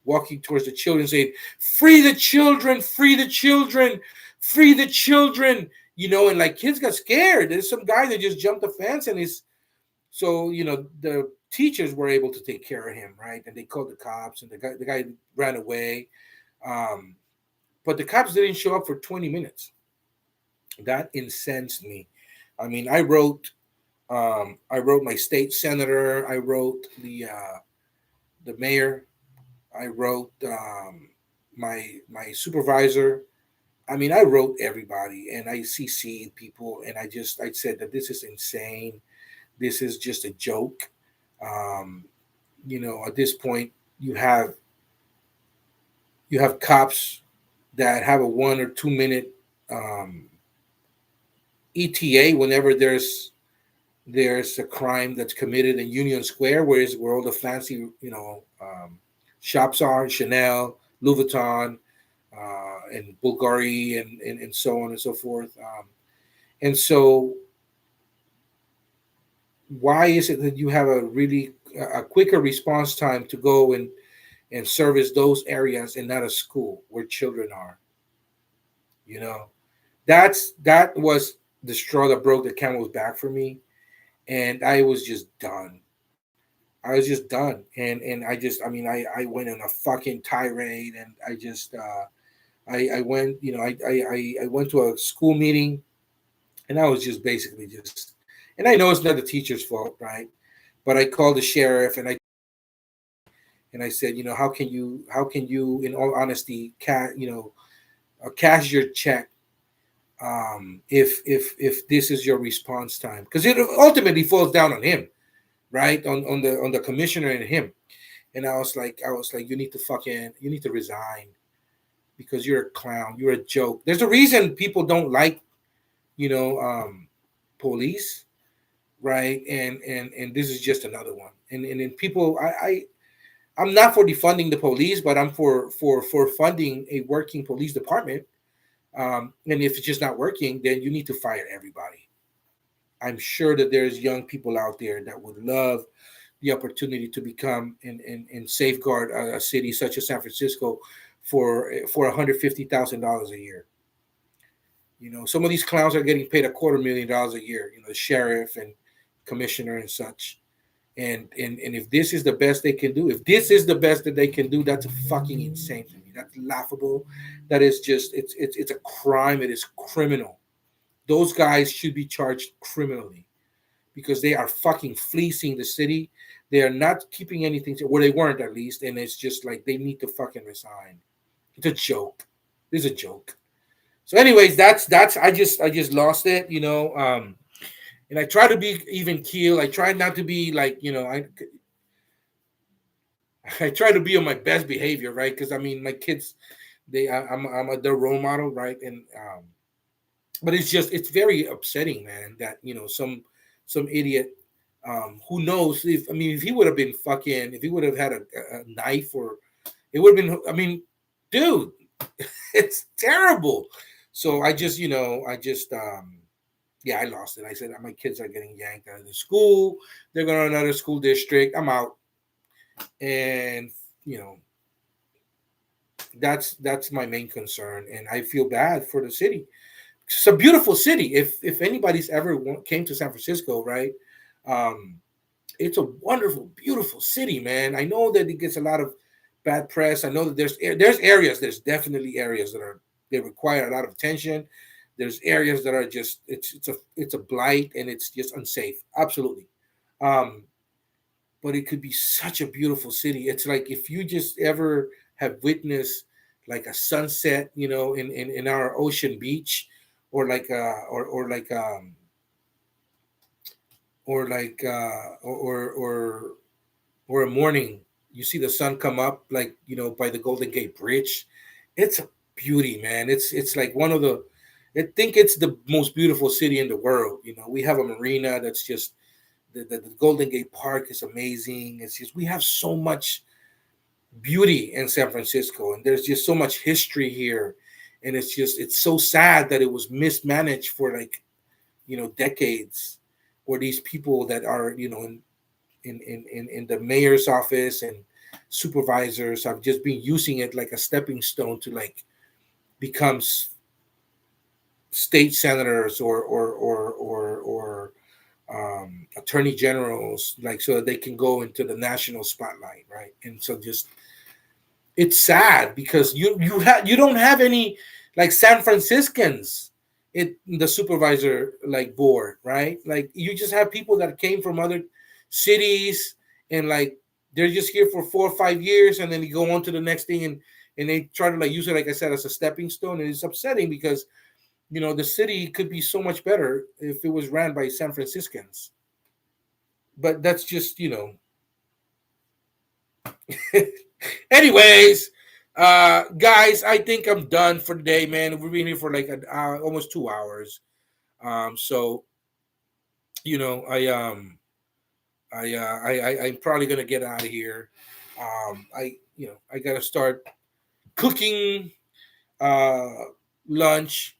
walking towards the children saying, "Free the children, free the children, free the children." And like kids got scared. There's some guy that just jumped the fence, and he's so the teachers were able to take care of him, right? And they called the cops, and the guy ran away. Um, but the cops didn't show up for 20 minutes. That incensed me. I mean, I wrote my state senator. I wrote the mayor. I wrote my supervisor. I mean, I wrote everybody, and I CC'd people, and I said that this is insane. This is just a joke. Um, at this point, you have cops that have a 1 or 2 minute um, ETA whenever there's a crime that's committed in Union Square, where all the fancy shops are, Chanel, Louis Vuitton, and Bulgari, and so on and so forth. And so, why is it that you have a quicker response time to go and service those areas and not a school where children are? You know, that was the straw that broke the camel's back for me, and I was just done. I was just done, and I went on a fucking tirade, and I went, I went to a school meeting, and I was just basically just, and I know it's not the teacher's fault, right? But I called the sheriff, and I said, how can you, in all honesty, cash your check, if this is your response time, because it ultimately falls down on him, right, on the commissioner and him. And I was like, you need to resign, because you're a clown, you're a joke. There's a reason people don't like, you know um police, right? And this is just another one. And then people, I'm not for defunding the police, but I'm for funding a working police department. And if it's just not working, then you need to fire everybody. I'm sure that there's young people out there that would love the opportunity to become and safeguard a city such as San Francisco for $150,000 a year. Some of these clowns are getting paid $250,000 a year. The sheriff and commissioner and such. And if this is the best they can do, if this is the best that they can do, that's fucking insane to me. That's laughable. That is just, it's a crime. It is criminal. Those guys should be charged criminally, because they are fucking fleecing the city. They are not keeping anything to, well, they weren't, at least, and it's just like they need to fucking resign. It's a joke. It's a joke. So, anyways, that's I just lost it. And I try to be even keel. I try not to be like, I try to be on my best behavior, right? Because I mean, my kids, I'm their role model, right? And but it's very upsetting, man, that some idiot, who knows, if he would have been fucking, if he would have had a knife, or it would have been, dude, it's terrible. So yeah, I lost it. I said my kids are getting yanked out of the school. They're going to another school district. I'm out. And you know that's my main concern, and I feel bad for the city. It's a beautiful city. If anybody's ever came to San Francisco, right? um it's a wonderful, beautiful city, man. I know that it gets a lot of bad press. I know that there's definitely areas that they require a lot of attention. There's areas that are just, it's a blight, and it's just unsafe, absolutely. um but it could be such a beautiful city. It's like, if you just ever have witnessed like a sunset, in our ocean beach, or like or like or a morning, you see the sun come up, like, by the Golden Gate Bridge. It's a beauty, man. It's like one of the, I think it's the most beautiful city in the world. We have a marina that's just, the Golden Gate Park is amazing. It's just, we have so much beauty in San Francisco, and there's just so much history here. And it's so sad that it was mismanaged for, like, decades, or these people that are, in the mayor's office and supervisors have just been using it like a stepping stone to, like, become state senators, or attorney generals, like, so that they can go into the national spotlight, right? And so, just, it's sad, because you don't have any, like, San Franciscans in the supervisor, like, board, right? Like, you just have people that came from other cities, and, like, they're just here for 4 or 5 years, and then you go on to the next thing, and they try to, like, use it, like I said, as a stepping stone. And it's upsetting, because the city could be so much better if it was ran by San Franciscans. But that's just, anyways, guys, I think I'm done for the day, man. We've been here for like an hour, almost 2 hours. So I'm probably gonna get out of here. I gotta start cooking uh lunch.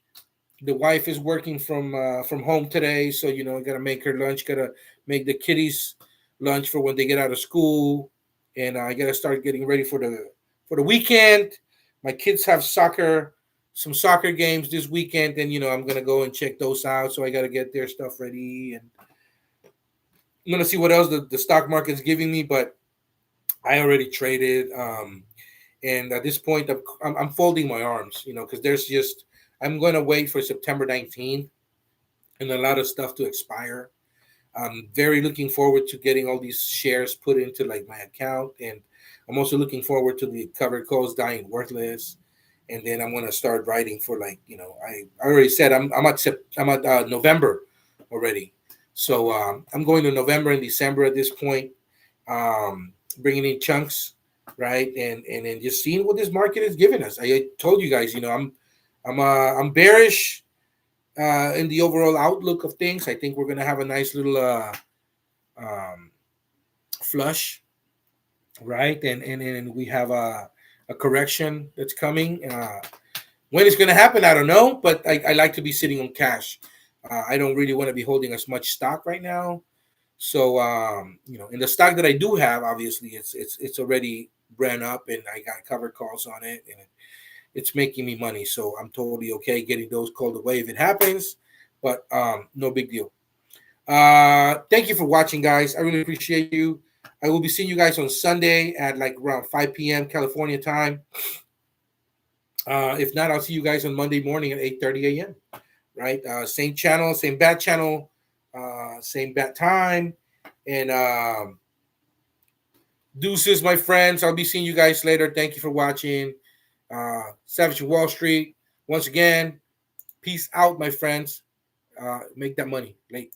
The wife is working from home today, so I gotta make her lunch. Gotta make the kiddies lunch for when they get out of school, and I gotta start getting ready for the weekend. My kids have some soccer games this weekend, and I'm gonna go and check those out. So I gotta get their stuff ready, I'm gonna see what else the stock market's giving me, but I already traded. And at this point, I'm folding my arms, because there's just I'm going to wait for September 19th and a lot of stuff to expire. I'm very looking forward to getting all these shares put into like my account, and I'm also looking forward to the covered calls dying worthless. And then I'm gonna start writing for like I already said I'm at November already, so I'm going to November and December at this point, bringing in chunks, right, and then just seeing what this market is giving us. I told you guys, I'm bearish in the overall outlook of things. I think we're gonna have a nice little um, flush, right? And we have a correction that's coming. When it's gonna happen, I don't know, but I like to be sitting on cash. I don't really want to be holding as much stock right now. So in the stock that I do have, obviously it's already ran up, and I got covered calls on it, and it's making me money. So I'm totally okay getting those called away if it happens, but no big deal. Thank you for watching, guys. I really appreciate you. I will be seeing you guys on Sunday at like around 5 p.m. California time. If not, I'll see you guys on Monday morning at 8:30 a.m. Right? Same channel, same bat channel, same bat time. And deuces, my friends. I'll be seeing you guys later. Thank you for watching. Savage Wall Street. Once again, peace out, my friends. Make that money. Late.